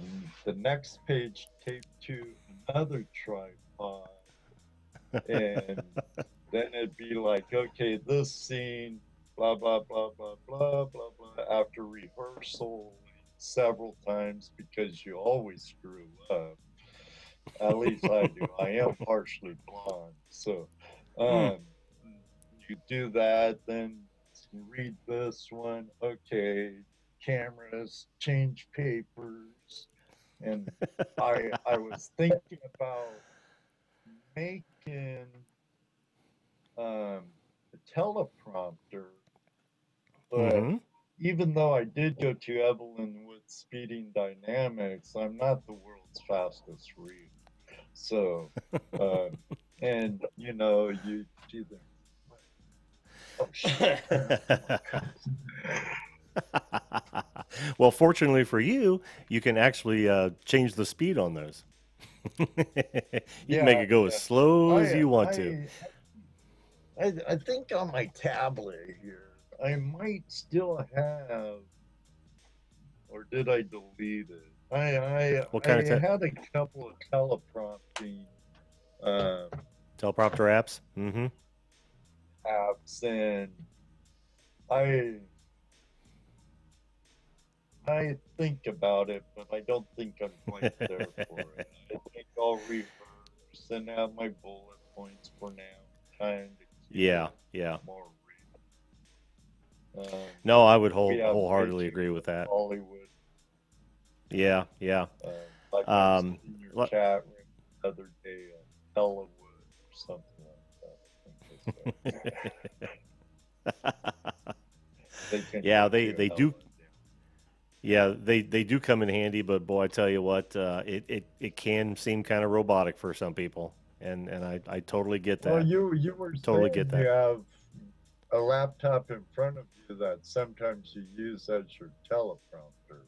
the next page taped to another tripod, and then it'd be like, okay, this scene, blah blah blah blah blah blah blah, after rehearsal several times because you always screw up. At least I do. I am partially blonde, so Hmm. um, you do that, then read this one. Okay, cameras, change papers, and I was thinking about making a teleprompter, but Mm-hmm. even though I did go to Evelyn with Speeding Dynamics, I'm not the world's fastest reader. So, um, and you know, you do the oh shit. Well, fortunately for you, you can actually change the speed on those. You can make Yeah, it go as yeah. slow as I you want to. I I think on my tablet here, I might still have, or did I delete it? What I kind of had a couple of teleprompting um, teleprompter apps? Mm-hmm. apps, and I I think about it, but I don't think I'm quite there for it. I think I'll rehearse and have my bullet points for now, kind of keep Yeah, it yeah. more real. No, I would We have way wholeheartedly too agree with much that. Hollywood. Yeah, yeah. Like I Um, said in your le- chat room the other day, Hollywood or something like that. I think they said they can yeah, get you they hella do. Yeah, they do come in handy, but boy, I tell you what, it can seem kind of robotic for some people, and I totally get Well, that. you were Totally get saying you that. have a laptop in front of you that sometimes you use as your teleprompter,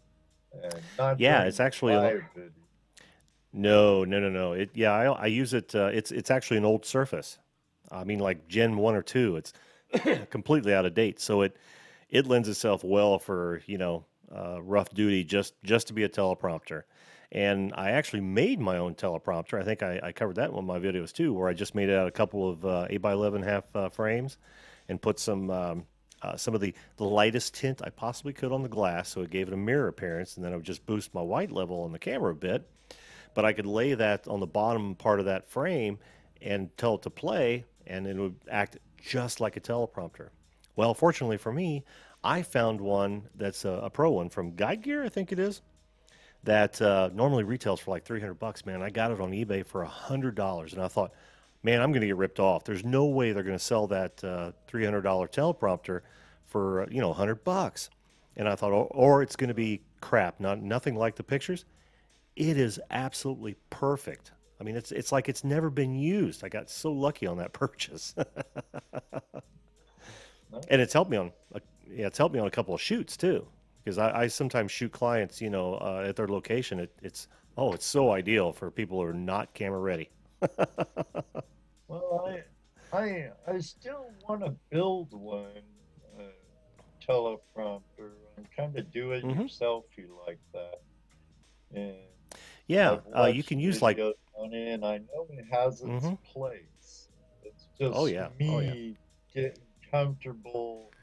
and not Yeah, during it's the actually live video. no, no, no, no. Yeah, I use it. It's actually an old Surface. I mean, like Gen 1 or 2. It's completely out of date, so it lends itself well for rough duty, just to be a teleprompter. And I actually made my own teleprompter. I think I covered that in one of my videos too, where I just made it out a couple of 8 by 11 half frames and put some of the lightest tint I possibly could on the glass, so it gave it a mirror appearance, and then I would just boost my white level on the camera a bit, but I could lay that on the bottom part of that frame and tell it to play, and it would act just like a teleprompter. Well, fortunately for me, I found one that's a pro one from Guide Gear, I think it is, that normally retails for like 300 bucks. Man, I got it on eBay for $100, and I thought, man, I'm going to get ripped off. There's no way they're going to sell that $300 teleprompter for 100 bucks. And I thought, or it's going to be crap, nothing like the pictures. It is absolutely perfect. I mean, it's like it's never been used. I got so lucky on that purchase, and Nice. it's helped me on yeah, it's helped me on a couple of shoots too. Because I sometimes shoot clients, at their location. It's so ideal for people who are not camera ready. Well, I still want to build one teleprompter. I'm kind of do it Hmm. yourselfy like that, and Yeah, I've you watched can use like, videos on it, and I know it has its hmm place. It's oh just yeah, oh yeah. me getting comfortable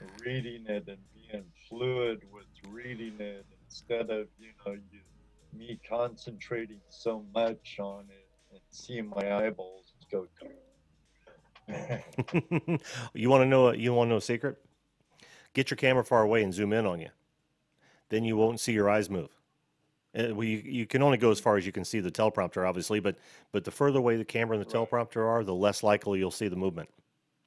reading it and being fluid with reading it instead of, me concentrating so much on it and seeing my eyeballs go. You want to know a secret? Get your camera far away and zoom in on you. Then you won't see your eyes move. Well, you can only go as far as you can see the teleprompter, obviously, but the further away the camera and the Right. teleprompter are, the less likely you'll see the movement.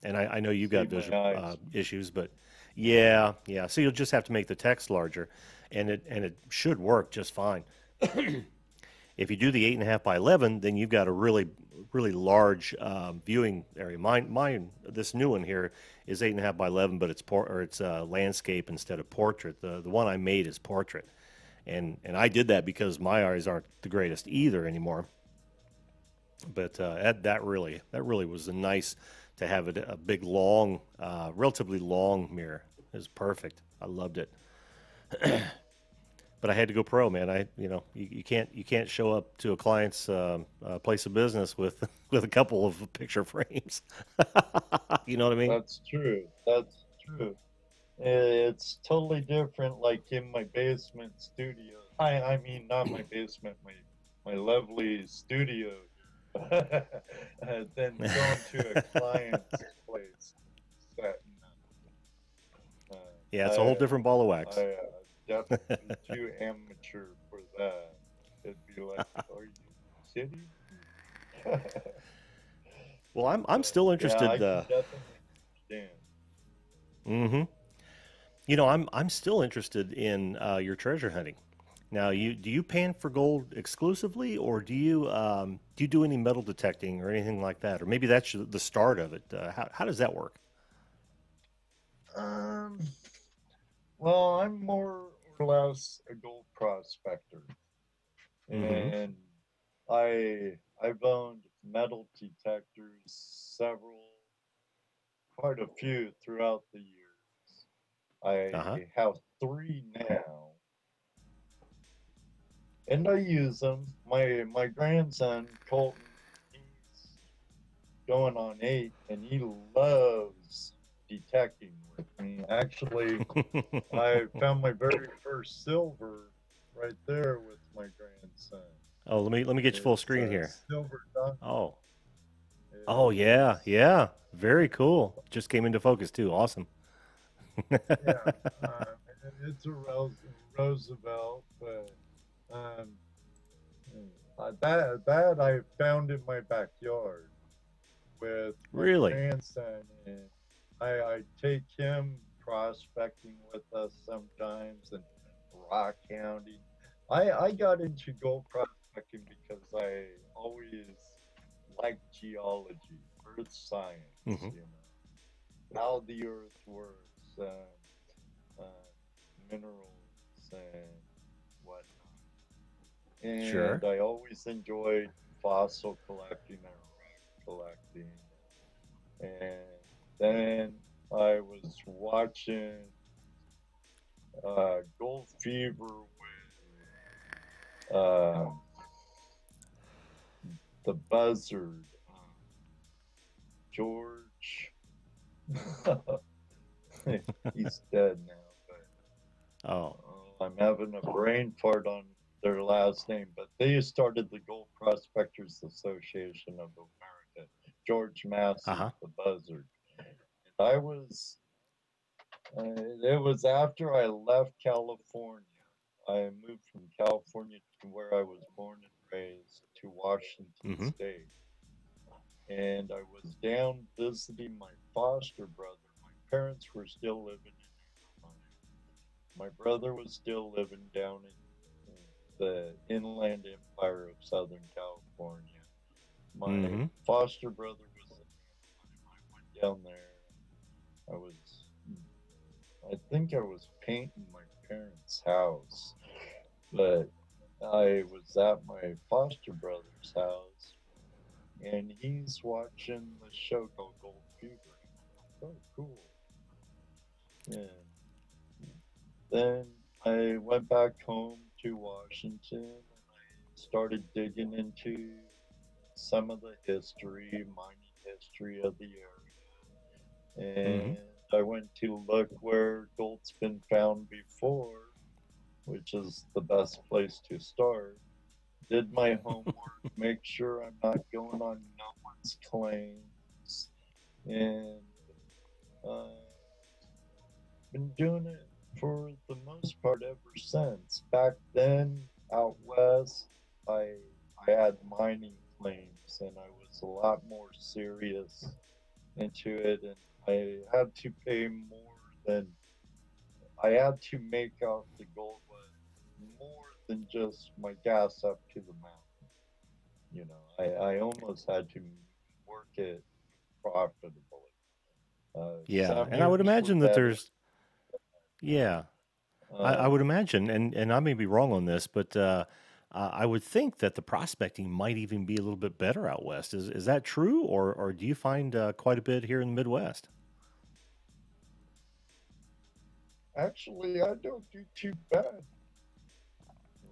And I know you've See got my visual eyes. issues, but yeah, yeah. So you'll just have to make the text larger, and it should work just fine. If you do the 8.5 by 11, then you've got a really large viewing area. Mine, this new one here is 8.5 by 11, but it's landscape instead of portrait. The one I made is portrait, and I did that because my eyes aren't the greatest either anymore. But that really was a nice to have a big long, relatively long mirror. It was perfect. I loved it. But I had to go pro, man. You can't show up to a client's place of business with with a couple of picture frames. You know what I mean? That's true. That's true. It's totally different, like in my basement studio. I mean, not my basement, my lovely studio. Then going to a client's place, setting up. Yeah, it's a whole different ball of I wax. definitely too amateur for that. It'd be like, are you kidding me? Well, I'm But still yeah, I interested. can definitely understand. Hmm. I'm still interested in your treasure hunting. Now, you do you pan for gold exclusively, or do you do any metal detecting or anything like that, or maybe that's the start of it? How does that work? Um, well, I'm more or less a gold prospector, Mm-hmm. and I've owned metal detectors, quite a few throughout the years. Uh huh. I have three now, and I use them. My grandson Colton, he's going on 8, and he loves detecting with me. Actually, I found my very first silver right there with my grandson. Oh, let me get you full It's screen a here. silver dunk. Oh, oh yeah, It's yeah, very cool. Just came into focus too. Awesome. yeah, um, it's a Roosevelt, but um, that I found in my backyard with my Really? grandson, and I take him prospecting with us sometimes and rock hounding. I got into gold prospecting because I always liked geology, earth science, Hmm. how the earth works, minerals and whatnot. Sure. And I always enjoyed fossil collecting and rock collecting. And then I was watching Gold Fever with the Buzzard, George. He's dead now, but Oh. I'm having a brain fart on their last name. But they started the Gold Prospectors Association of America, George Uh Massey, huh. the Buzzard. And it was after I left California. I moved from California to where I was born and raised to Washington Hmm. State. And I was down visiting my foster brother. My parents were still living in Arizona. My brother was still living down in the inland empire of Southern California. My Hmm. foster brother was in Anaheim. I went down there. I was, I think I was painting my parents' house, but I was at my foster brother's house, and he's watching the show called Gold Fever. And I'm like, oh, cool. And then I went back home to Washington, and I started digging into some of the history, mining history of the area. Hmm. And I went to look where gold's been found before, which is the best place to start. Did my homework, make sure I'm not going on no one's claims, and uh, been doing it for the most part ever since. Back then, out west, I I had mining claims, and I was a lot more serious into it, and I had to pay more than I had to make off the gold was more than just my gas up to the mountain. I almost had to work it profitably. Yeah, Some and I would years were imagine that better. there's yeah. I Um, would imagine, and I may be wrong on this, but I would think that the prospecting might even be a little bit better out west. Is that true, or do you find quite a bit here in the Midwest? Actually, I don't do too bad.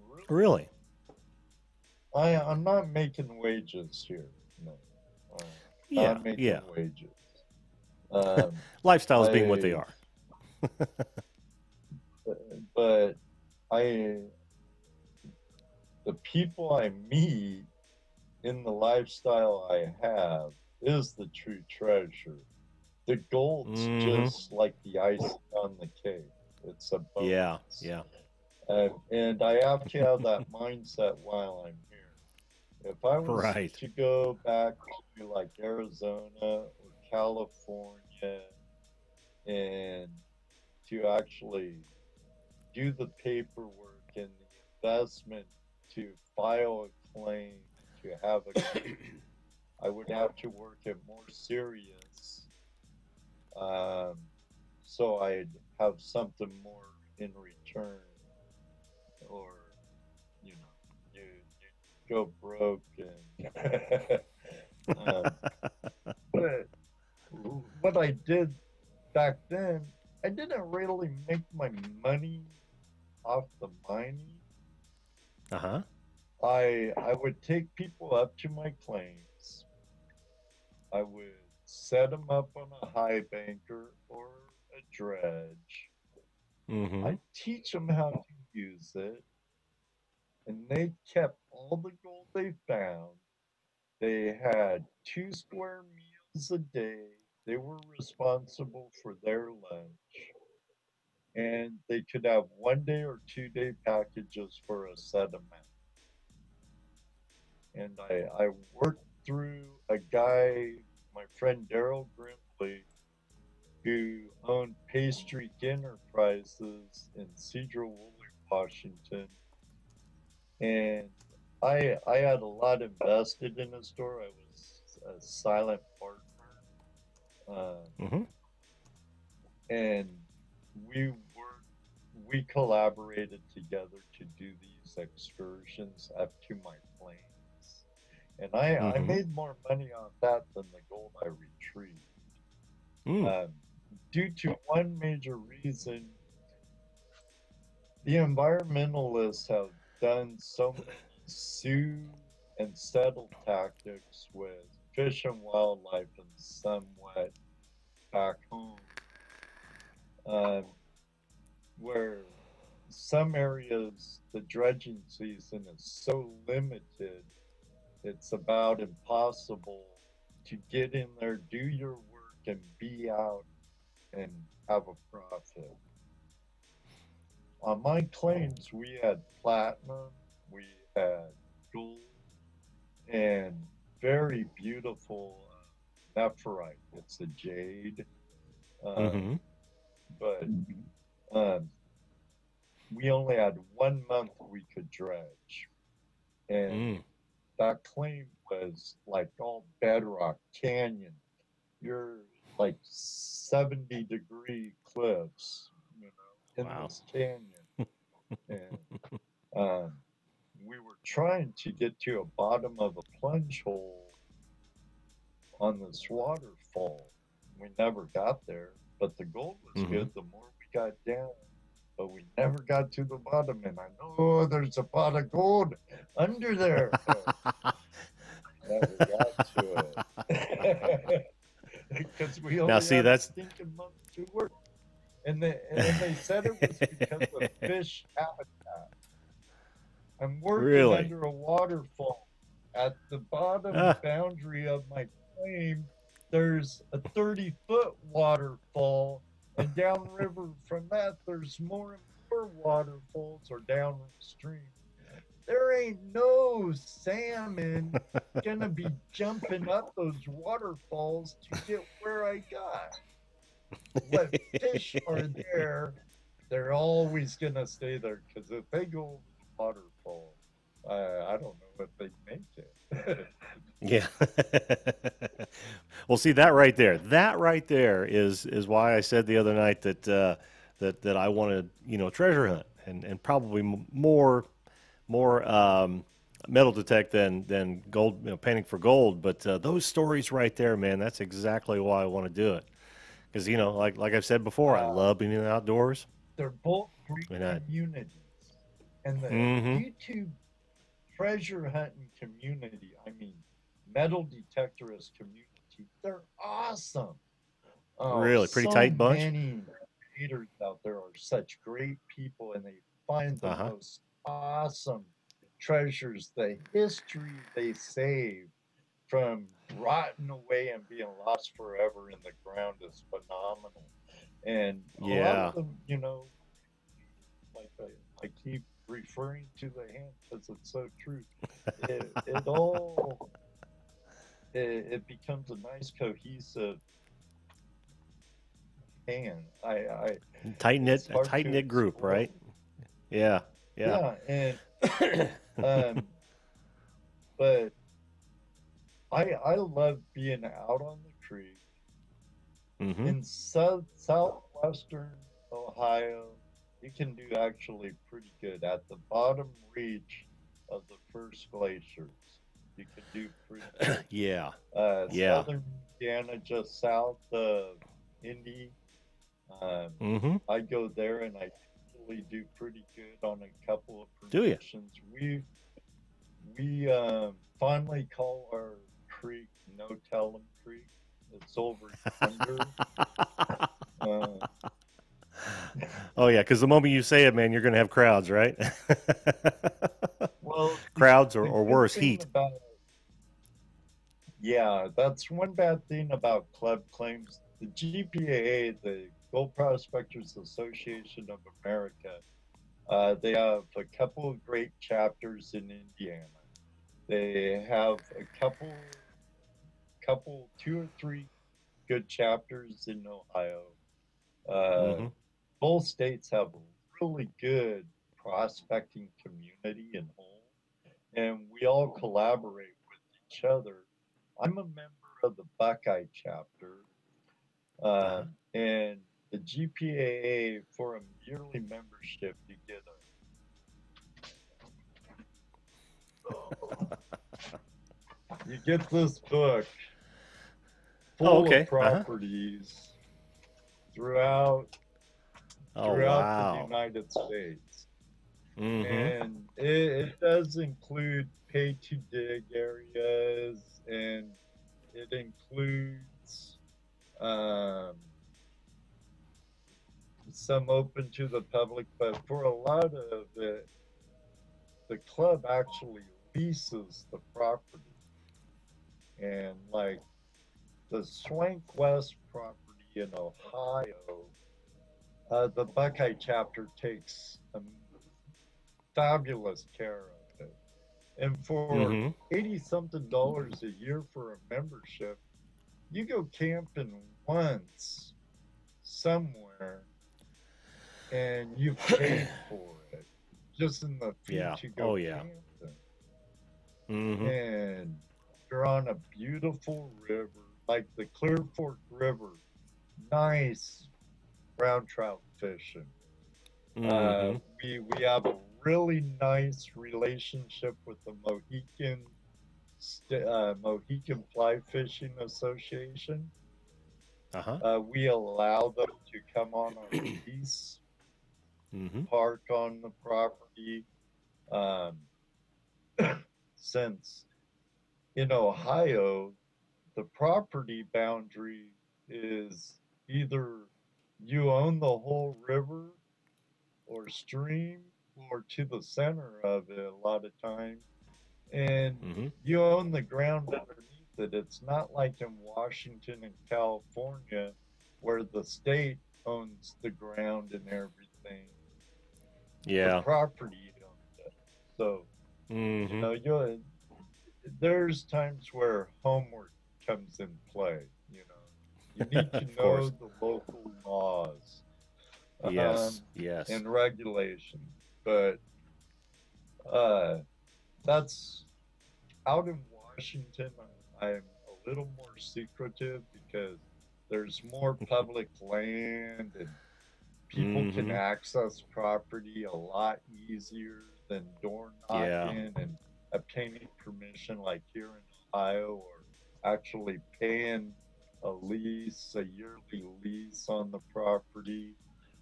Really, Really? I'm not making wages here. No, Yeah, not making yeah. wages. Um, Lifestyles being what they I, are. but I, the people I meet in the lifestyle I have is the true treasure. The gold's Mm-hmm. just like the icing on the cake. It's a Yeah, bonus. yeah. And I have to have that mindset while I'm here. If I was Right. to go back to like Arizona or California and to actually do the paperwork and the investment to file a claim, to have a claim, I would have to work it more serious. Um, so I'd have something more in return, or you know, you go broke and but what I did back then, I didn't really make my money off the mining. Uh-huh. I would take people up to my claims. I would set them up on a high banker or a dredge. Mm-hmm. I teach them how to use it, and they kept all the gold they found. They had 2 square meals a day. They were responsible for their lunch, and they could have 1 day or 2 day packages for a set amount. And I worked through a guy, my friend Daryl Grimley, who owned Pastry Enterprises in Cedar-Woolley, Washington. And I had a lot invested in the store. I was a silent partner. Mm-hmm. And we worked, we collaborated together to do these excursions up to my planes. And I Mm-hmm. made more money on that than the gold I retrieved. Mm. Um, Due to one major reason, the environmentalists have done so many sue and settle tactics with fish and wildlife and somewhat back home, um, where some areas the dredging season is so limited, it's about impossible to get in there, do your work, and be out and have a profit. On my claims, we had platinum, we had gold, and very beautiful nephrite. It's a jade, um, Mm-hmm. but um, we only had 1 month we could dredge, and Mm. that claim was like all bedrock canyon. You're like 70-degree cliffs, in Wow. this canyon, and um, we were trying to get to a bottom of a plunge hole on this waterfall. We never got there, but the gold was Mm-hmm. good the more we got down. But we never got to the bottom, and I know there's a pot of gold under there, but never got to it because we Now, only see, had a that's stinking month to work. And they said it was because of fish habitat. I'm working really. under a waterfall. At the bottom Ah. boundary of my claim, there's a 30-foot waterfall, and downriver from that, there's more and more waterfalls or downstream. There ain't no salmon gonna be jumping up those waterfalls to get where I got. What fish are there? They're always gonna stay there because if they go over the waterfall, I don't know if they make it. Yeah. Well, see that right there is why I said the other night that that I want to treasure hunt and probably more more metal detect than gold, painting for gold. But those stories right there, man, that's exactly why I want to do it. Because like I've said before, I Uh, love being in the outdoors, they're both great and I. communities. And the Mm-hmm. YouTube treasure hunting community, I mean, metal detectorist community, they're awesome. Oh, Really, pretty so tight bunch. many creators out there are such great people, and they find the Uh huh. most awesome treasures. The history they save from rotting away and being lost forever in the ground is phenomenal. And a lot of Yeah. them, like I keep referring to the hand because it's so true. It all it becomes a nice cohesive hand. Tight knit, It's a hard tight to knit group, explain. right? Yeah. Yeah. Yeah, and um, but I love being out on the creek Mm-hmm. in southwestern Ohio. You can do actually pretty good at the bottom reach of the first glaciers. You can do pretty good. Yeah. Yeah. Southern Indiana, just south of Indy. Um, Mm-hmm. I go there and I usually do pretty good on a couple of Do you? permissions. We finally call our creek No Tell 'em Creek. It's over yonder. Uh, Oh yeah, because the moment you say it, man, you're gonna have crowds, right? well, Crowds or, the or good worse, thing heat. about yeah, that's one bad thing about club claims. The GPAA, the Gold Prospectors Association of America, they have a couple of great chapters in Indiana. They have two or three good chapters in Ohio. Uh, Mm-hmm. both states have a really good prospecting community and whole, and we all collaborate with each other. I'm a member of the Buckeye chapter, Uh-huh. and the GPAA for a yearly membership, you get this book Oh, full of okay. Uh-huh. properties throughout Oh, throughout the wow. United States. Mm-hmm. And it does include pay to dig areas, and it includes um, some open to the public, but for a lot of it, the club actually leases the property. And like the Swank West property in Ohio, the Buckeye chapter takes fabulous care of it. And for Mm-hmm. 80 something dollars a year for a membership, you go camping once somewhere and you've paid for it just in the fee Yeah. to go Oh, yeah. camping. Mm-hmm. And you're on a beautiful river, like the Clear Fork River, nice brown trout fishing. Uh, Mm-hmm. we have a really nice relationship with the Mohican Fly Fishing Association. Uh-huh. We allow them to come on our lease, Mm-hmm. park on the property. Um, since in Ohio, the property boundary is either you own the whole river or stream or to the center of it a lot of times, and Mm-hmm. you own the ground underneath it. It's not like in Washington and California where the state owns the ground and everything. The Yeah. property owns it. So, Mm-hmm. you there's times where homework comes in play, you know. You need to Of know course. the local laws Yes. um, Yes. and regulations. But uh, that's out in Washington. I'm a little more secretive because there's more public land and people can Mm-hmm. access property a lot easier. than door Yeah. knocking and obtaining permission like here in Ohio, or actually paying a lease, a yearly lease on the property.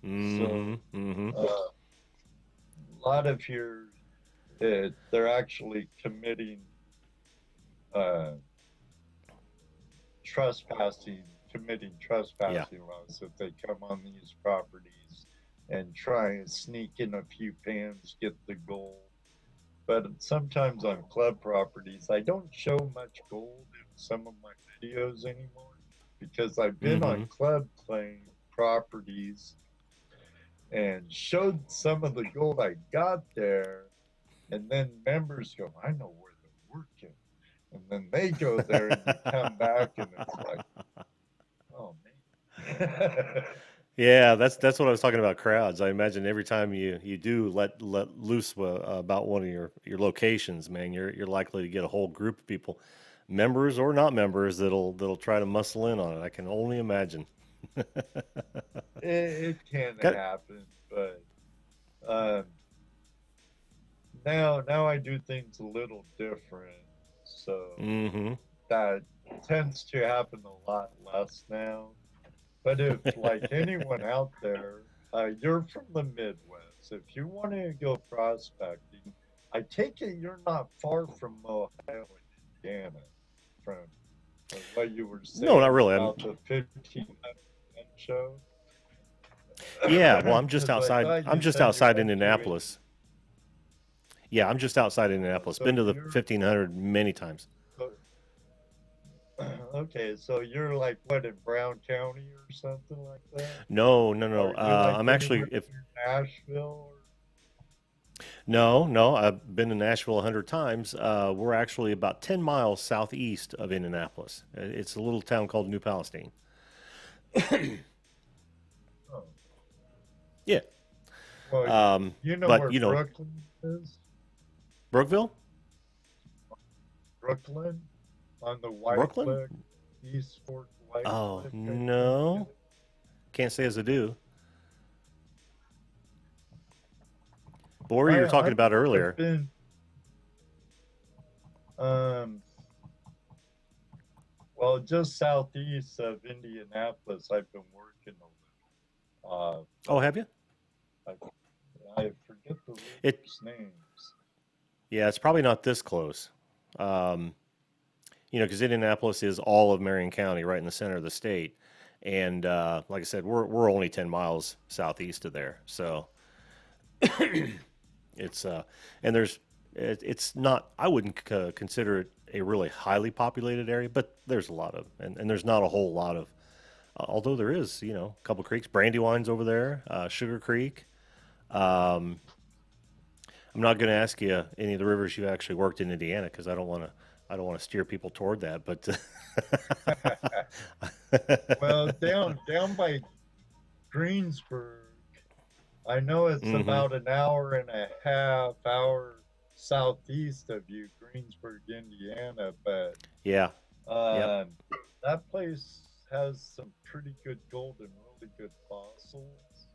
Mm-hmm. So Mm-hmm. a lot of here, they're actually committing uh, trespassing, committing Yeah. trespassing laws if they come on these properties and try and sneak in a few pans, get the gold. But sometimes on club properties, I don't show much gold in some of my videos anymore because I've been Mm-hmm. on club claim properties and showed some of the gold I got there. And then members go, I know where they're working. And then they go there and you come back and it's like, oh man. Yeah, that's what I was talking about crowds. I imagine every time you do let loose about one of your locations, man, you're likely to get a whole group of people, members or not members, that'll try to muscle in on it. I can only imagine. It can Got happen, but um, now I do things a little different. So mm-hmm. that tends to happen a lot less now. But if like anyone out there, you're from the Midwest, if you want to go prospecting, I take it you're not far from Ohio and Indiana, from what you were No, not saying really. about the 1500 show. Yeah, well, Because I thought I'm you just said you outside went to Indianapolis. Yeah, I'm just outside Indiana. Indianapolis. Been So to the you're 1500 many times. so, okay. So you're like what, in Brown County or something like that? No, no, no. Or are you like I'm anywhere actually if near Nashville? no, I've been to Nashville 100 times. We're actually about 10 miles southeast of Indianapolis. It's a little town called New Palestine. Oh, Yeah. well, Um, you know but where you know, Brooklyn is? Brookville, Brooklyn on the White Brooklyn. Cliff, East Fork White Oh Cliff, I think it no, is. can't say as I do. But what were you talking about I've earlier? been um well, just southeast of Indianapolis. I've been working a little, Oh, but have you? I forget the It rivers' names. Yeah, it's probably not this close. Um, because Indianapolis is all of Marion County, right in the center of the state, and like I said, we're only 10 miles southeast of there. So it's and it's not. I wouldn't consider it a really highly populated area, but there's a lot of and there's not a whole lot of. Although there is, a couple creeks, Brandywine's over there, Sugar Creek. Um, I'm not going to ask you any of the rivers you actually worked in Indiana because I don't want to steer people toward that. But Well, down by Greensburg, I know it's hmm about an hour and a half hour southeast of you, Greensburg, Indiana, but yeah, yep. um, that place has some pretty good gold and really good fossils.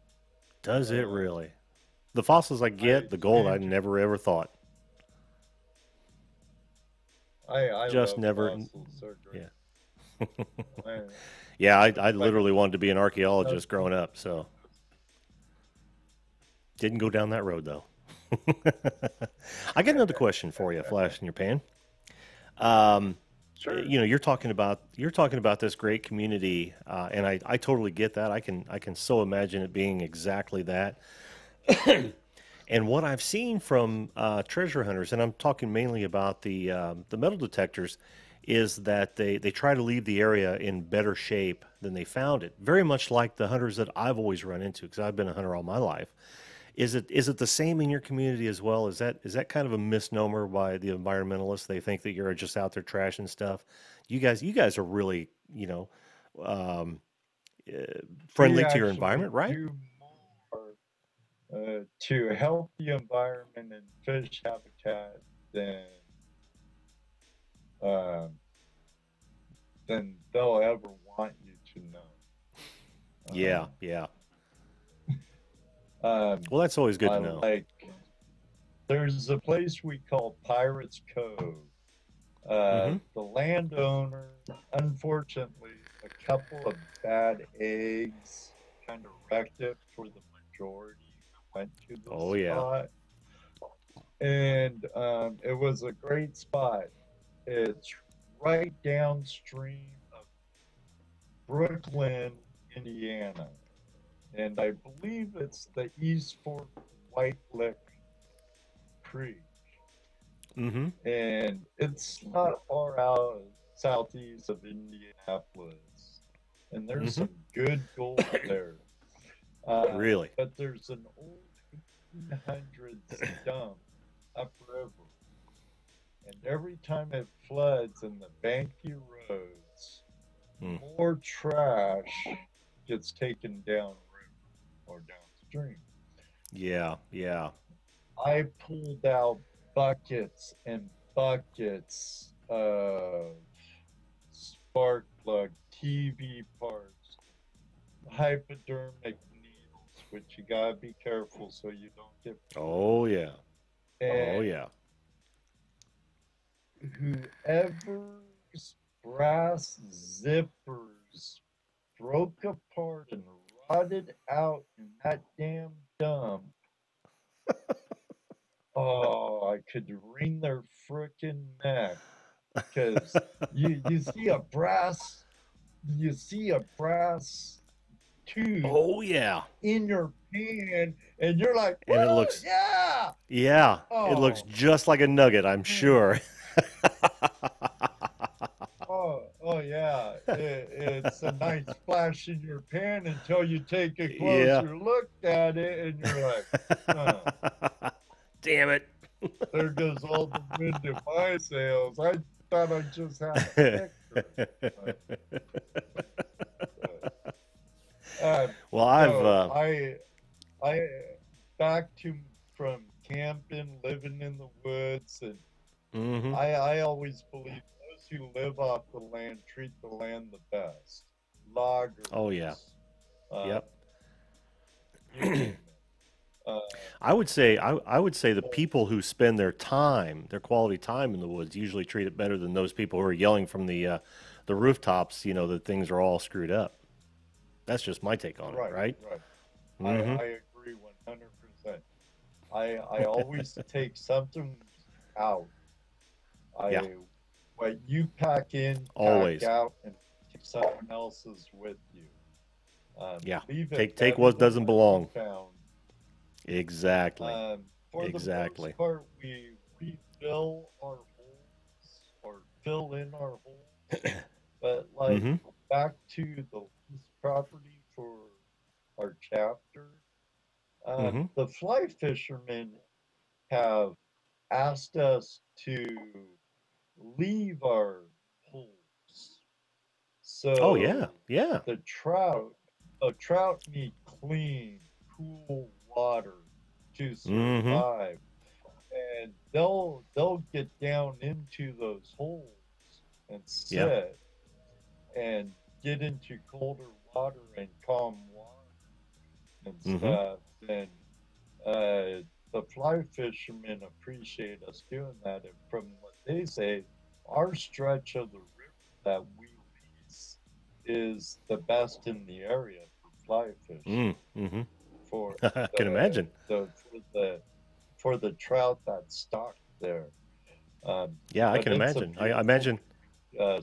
Does it Um, really? The fossils I I get, the gold I can't. never ever thought. I Just love never. fossils. They're great. Yeah, I, yeah. I if I could literally wanted to be an archaeologist custom, growing up, so didn't go down that road though. I got another question for you, flash in your pan. Um, sure. you're talking about this great community, and I totally get that. I can so imagine it being exactly that. And what I've seen from treasure hunters, and I'm talking mainly about the metal detectors, is that they try to leave the area in better shape than they found it. Very much like the hunters that I've always run into, because I've been a hunter all my life. Is it the same in your community as well? Is that kind of a misnomer by the environmentalists? They think that you're just out there trashing stuff. You guys are really um, uh, We friendly to your actually environment, right? do more to help the environment and fish habitat than uh, than they'll ever want you to Yeah, know. yeah. Um, Well, that's always good I to know. like there's a place we call Pirates Cove. Mm-hmm. The landowner, unfortunately, a couple of bad eggs kind of wrecked it for the majority who went to the Oh yeah. spot. And it was a great spot. It's right downstream of Brooklyn, Indiana. And I believe it's the East Fork White Lick Creek. Mm-hmm. And it's not far out southeast of Indianapolis. And there's Mm-hmm. some good gold there. Really? But there's an old 1800s dump upriver. And every time it floods in the Banky roads, Mm. more trash gets taken downriver or downstream. Yeah. Yeah. I pulled out buckets and buckets of spark plug, TV parts, hypodermic needles, which you gotta be careful so you don't get Oh poisoned. yeah. Oh And yeah. whoever's brass zippers broke apart and rotted out in that damn dump, oh, I could wring their frickin' neck because you see a brass tube Oh yeah. in your pan, and you're like, And it "Woo, looks, yeah!" yeah, it looks Oh just like a nugget, I'm man, sure. oh yeah, it's a nice splash in your pan until you take a Yeah. closer look at it, and you're like, "Huh, Damn it. there goes all the wind in my sails. I thought I just had a picture." But, Well, I've no, I back to from camping, living in the woods, and hmm I always believe those who live off the land treat the land the best. Oh yeah. Loggers, uh, Yep. you name it. I would say the people who spend their time, their quality time in the woods usually treat it better than those people who are yelling from the rooftops, that things are all screwed up. That's just my take on it, Right, right? right. Mm-hmm. I agree 100%. I always take something out. Yeah. I what you pack in, pack Always. out, and take someone else's with you. Yeah. Leave it Take better what than doesn't what you belong. found. Exactly. For the most Exactly. part, we refill our holes or fill in our holes. But like Mm-hmm. back to the lease property for our chapter, Mm-hmm. the fly fishermen have asked us to leave our holes. Oh yeah. So Yeah. the trout need clean, cool water to Mm-hmm. survive. And they'll get down into those holes and Yeah. sit and get into colder water and calm water and Mm-hmm. stuff. And the fly fishermen appreciate us doing that. And from what they say, our stretch of the river that we lease is the best in the area for fly fishing Mm-hmm. for I can imagine. for the trout that's stocked there. Yeah, I But can it's a imagine. beautiful. Uh,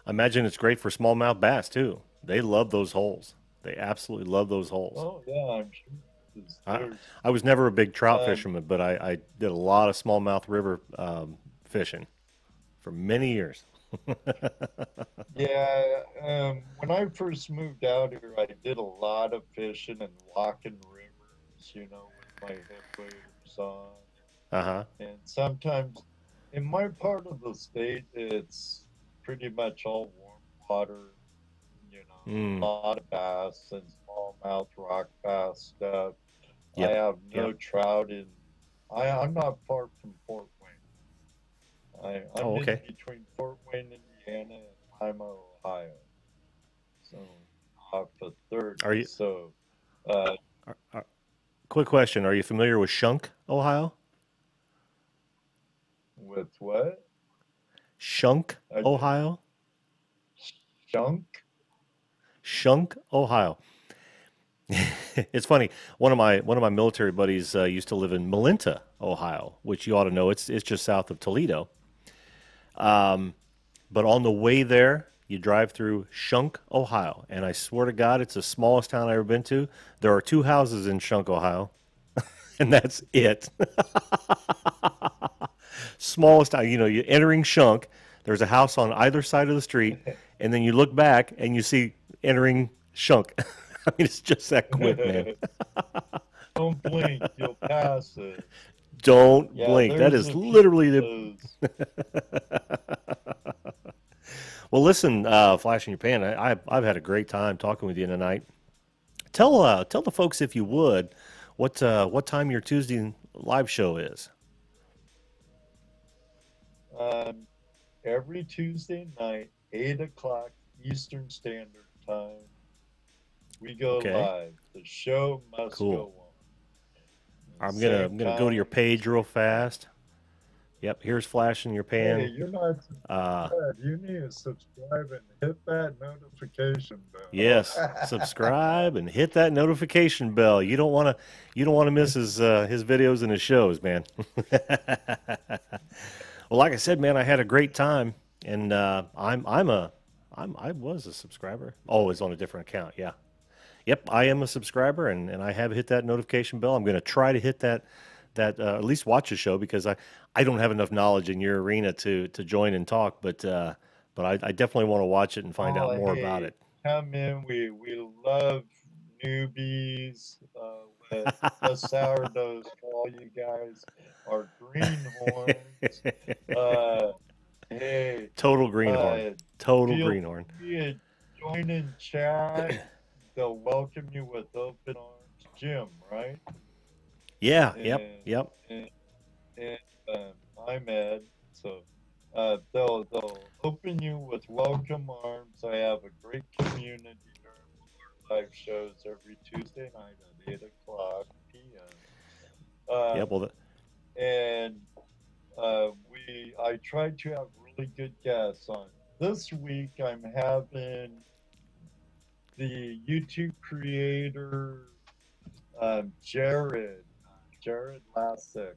I imagine it's great for smallmouth bass too. They love those holes. They absolutely love those holes. oh yeah, I'm sure. 'Cause I, I was never a big trout um, fisherman, but I did a lot of smallmouth river fishing for many years. yeah, when I first moved out here, I did a lot of fishing and walking rivers, with my hip waders on. Uh-huh. And sometimes in my part of the state, it's pretty much all warm water, a Mm. lot of bass and smallmouth rock bass stuff. I Yep. have Yep. no trout in. I'm not far from Fort Wayne. I'm Oh, in okay. between Fort Wayne, Indiana, and Lima, Ohio. So off of 30. Are you So uh, are, quick question. Are you familiar with Shunk, Ohio? With what? Shunk, I didn't. Ohio? Shunk? Shunk, Ohio. It's funny. One of my military buddies used to live in Melinta, Ohio, which you ought to know. It's just south of Toledo. But on the way there, you drive through Shunk, Ohio, and I swear to God, it's the smallest town I've ever been to. There are two houses in Shunk, Ohio, and that's it. Smallest town. You entering Shunk. There's a house on either side of the street, and then you look back and you see entering Shunk. I mean, it's just that quick, man. Don't blink, you'll pass it. Don't Yeah, blink. That there's is a few literally of the. those. Well, listen, Flash in your pan. I've had a great time talking with you tonight. Tell the folks if you would what time your Tuesday live show is. Um, every Tuesday night, 8 o'clock Eastern Standard Time, we go Okay, live. The show must cool. go on. And I'm gonna same I'm gonna go to your time, page real same place. fast. Yep, here's Flash in your Hey, pan. you're not Uh, subscribed. You need to subscribe and hit that notification bell. yes, subscribe and hit that notification bell. You don't want to miss his videos and his shows, man. Well, like I said, man, I had a great time, and I was a subscriber. Oh, it's on a different account. Yeah. Yep, I am a subscriber, and I have hit that notification bell. I'm going to try to hit that at least watch the show because I don't have enough knowledge in your arena to join and talk, but I definitely want to watch it and find out Oh, more about hey, it. come in. We love newbies. Just sourdoughs for all you guys are greenhorns. Uh, hey, Total greenhorn. uh, Total feel greenhorn. free to join in chat. They'll welcome you with open arms. Jim, right? Yeah. Yep. And Yep. and, and I'm Ed. So they'll open you with welcome arms. I have a great community during our live shows every Tuesday night at 8 o'clock p.m. Yep. Well, And I try to have really good guests on. This week I'm having the YouTube creator Jared Lassick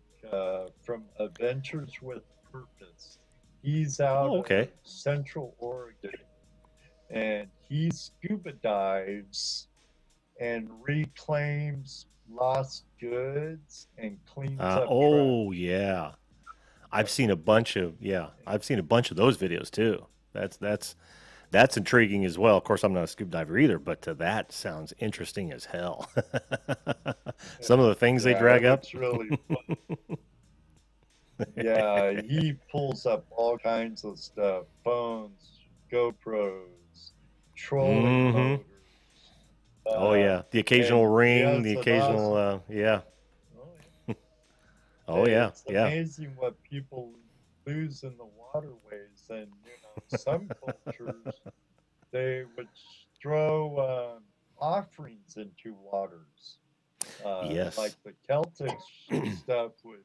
from Adventures with Purpose. He's out oh, of okay. Central Oregon and he scuba dives and reclaims lost goods and cleans up Oh, trash. yeah. Uh, I've seen a bunch of those videos too. That's intriguing as well. Of course, I'm not a scuba diver either, but that sounds interesting as hell. Some of the things they yeah, drag it up. looks really fun. Yeah, he pulls up all kinds of stuff, phones, GoPros, trolling Hmm. motors. Oh Uh, yeah, the occasional and he ring, the has an occasional awesome. yeah. Oh, Oh yeah. yeah, It's yeah. amazing what people lose in the waterways, and some cultures they would throw offerings into waters, like Yes. the Celtic stuff would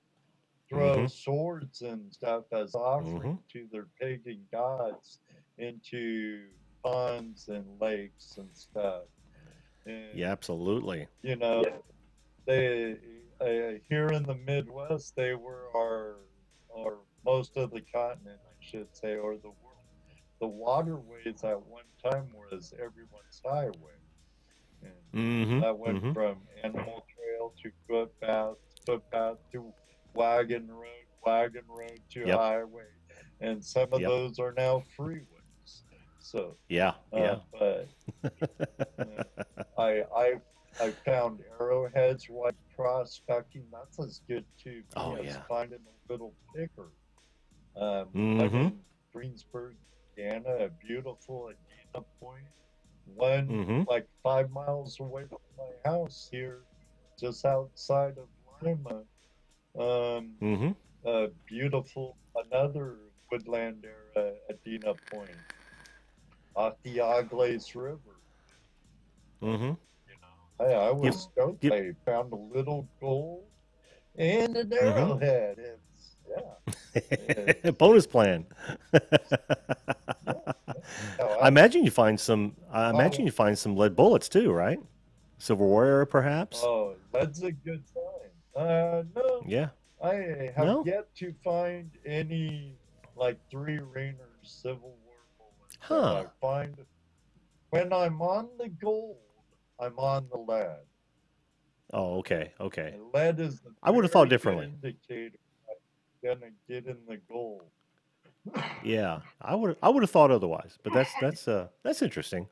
throw Hmm. swords and stuff as Hmm. offering to their pagan gods into ponds and lakes and stuff. And Yeah, absolutely. you know, they here in the Midwest, they were or most of the continent, I should say, or the world. The waterways at one time was everyone's highway, and Hmm. that went Hmm. from animal trail to footpath to wagon road to Yep. highway, and some of Yep. those are now freeways. So, Yeah. Yeah. but uh, I found arrowheads while prospecting. That's as good to me Oh as yeah. finding a little picker. One Hmm. in Greensburg, Indiana, a beautiful Adena Point. One Hmm. like 5 miles away from my house here, just outside of Lima. Um, Hmm. a beautiful another woodland area, Adena Point, off the Aglaes River. Hmm. You know, Hey, I You, was stoked. you, I found a little gold and an mm-hmm. arrowhead. It's yeah, it's Bonus plan. yeah, yeah. Oh, I imagine you absolutely. find some. I imagine Oh, you find some lead bullets too, right? Silverware, perhaps. oh, that's a good sign. No, Yeah. I have No. yet to find any like three Rainer Civil War bullets. Huh. I find when I'm on the gold, I'm on the lead. Oh, okay. Okay. And lead is a I would have thought very good differently. indicator I'm gonna get in the gold. Yeah, I would have thought otherwise, but that's interesting.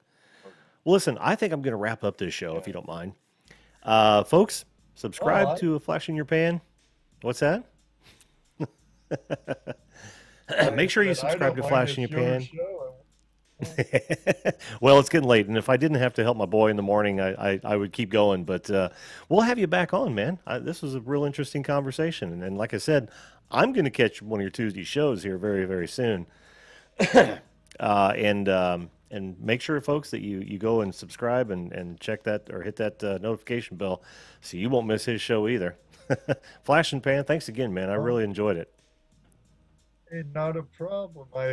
Well, listen, I think I'm going to wrap up this show if you Yeah. don't mind. Folks, Oh, subscribe to A Flash in Your Pan. What's that? I Make sure you said I subscribe don't to mind. Flash in It's Your your Pan. show. Well, it's getting late, and if I didn't have to help my boy in the morning, I would keep going. But we'll have you back on, man. This was a real interesting conversation, and like I said, I'm going to catch one of your Tuesday shows here very, very soon. And make sure, folks, that you go and subscribe and check that or hit that notification bell, so you won't miss his show either. Flash and Pan, thanks again, man. I Oh, really enjoyed it. hey, not a problem. I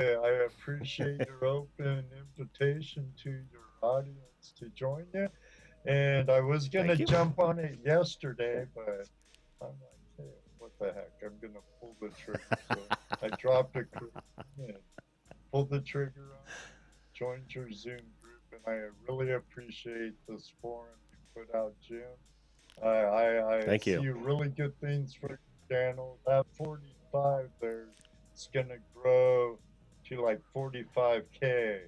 appreciate your open invitation to your audience to join you. And I was gonna Thank you. jump on it yesterday, but I'm like, hey, what the heck? I'm gonna pull the trigger. So I dropped a curtain and pulled the trigger on, joined your Zoom group, and I really appreciate this forum you put out, Jim. I Thank you. see really good things for your channel. That 45 there, it's gonna grow to like 45K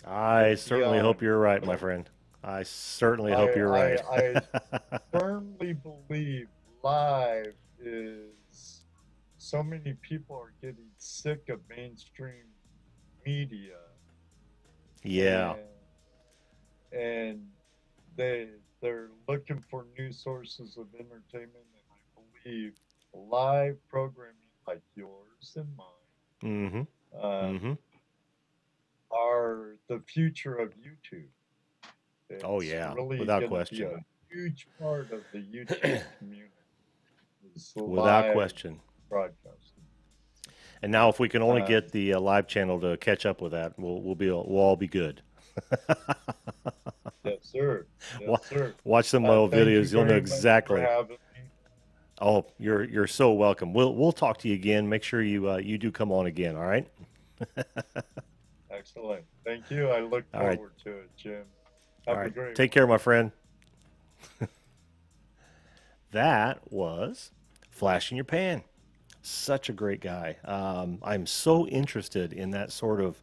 I and certainly hope beyond. you're right, my So friend. I certainly I hope you're right. I firmly believe live is so many people are getting sick of mainstream media Yeah, and and they're looking for new sources of entertainment, and I believe live programming like yours and mm-hmm, mine mm-hmm. are the future of YouTube. Oh It's yeah, really without going to be question. a huge part of the YouTube community is Without live question. broadcasting. And now, if we can only Um, get the live channel to catch up with that, we'll all be good. yes, sir. Wa- Yes, sir. Watch some of my old Thank you videos. You'll know very much for exactly. having me. Oh, you're so welcome. We'll talk to you again. Make sure you do come on again. All right. Excellent. Thank you. I look All right. forward to it, Jim. All Have a right. great Take one. care, my friend. That was Flash in Your Pan. Such a great guy. I'm so interested in that sort of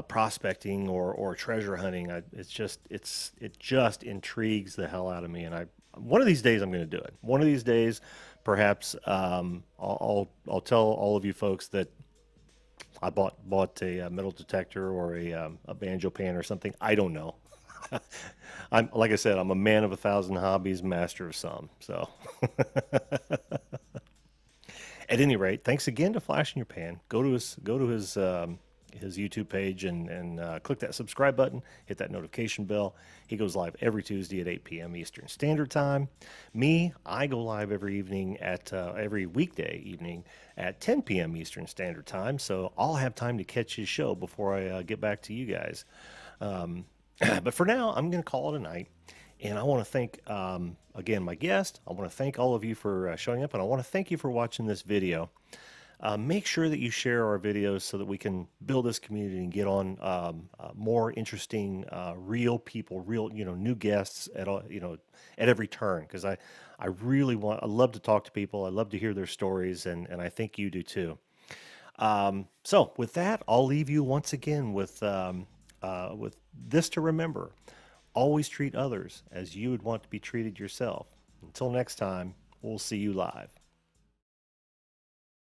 prospecting or treasure hunting. It just intrigues the hell out of me. And I one of these days I'm going to do it. One of these days, perhaps I'll tell all of you folks that I bought a metal detector or a banjo pan or something. I don't know. I'm like I said, I'm a man of a thousand hobbies, master of some. So at any rate, thanks again to Flash in Your Pan. Go to his YouTube page and click that subscribe button. Hit that notification bell. He goes live every Tuesday at 8 p.m. Eastern Standard Time. Me, I go live every weekday evening at 10 p.m. Eastern Standard Time. So I'll have time to catch his show before I get back to you guys. But for now, I'm going to call it a night. And I want to thank, again, my guest. I want to thank all of you for showing up, and I want to thank you for watching this video. Make sure that you share our videos so that we can build this community and get on more interesting, real people, real, new guests at every turn. Because I love to talk to people. I love to hear their stories, and I think you do too. So with that, I'll leave you once again with this to remember. Always treat others as you would want to be treated yourself. Until next time, we'll see you live.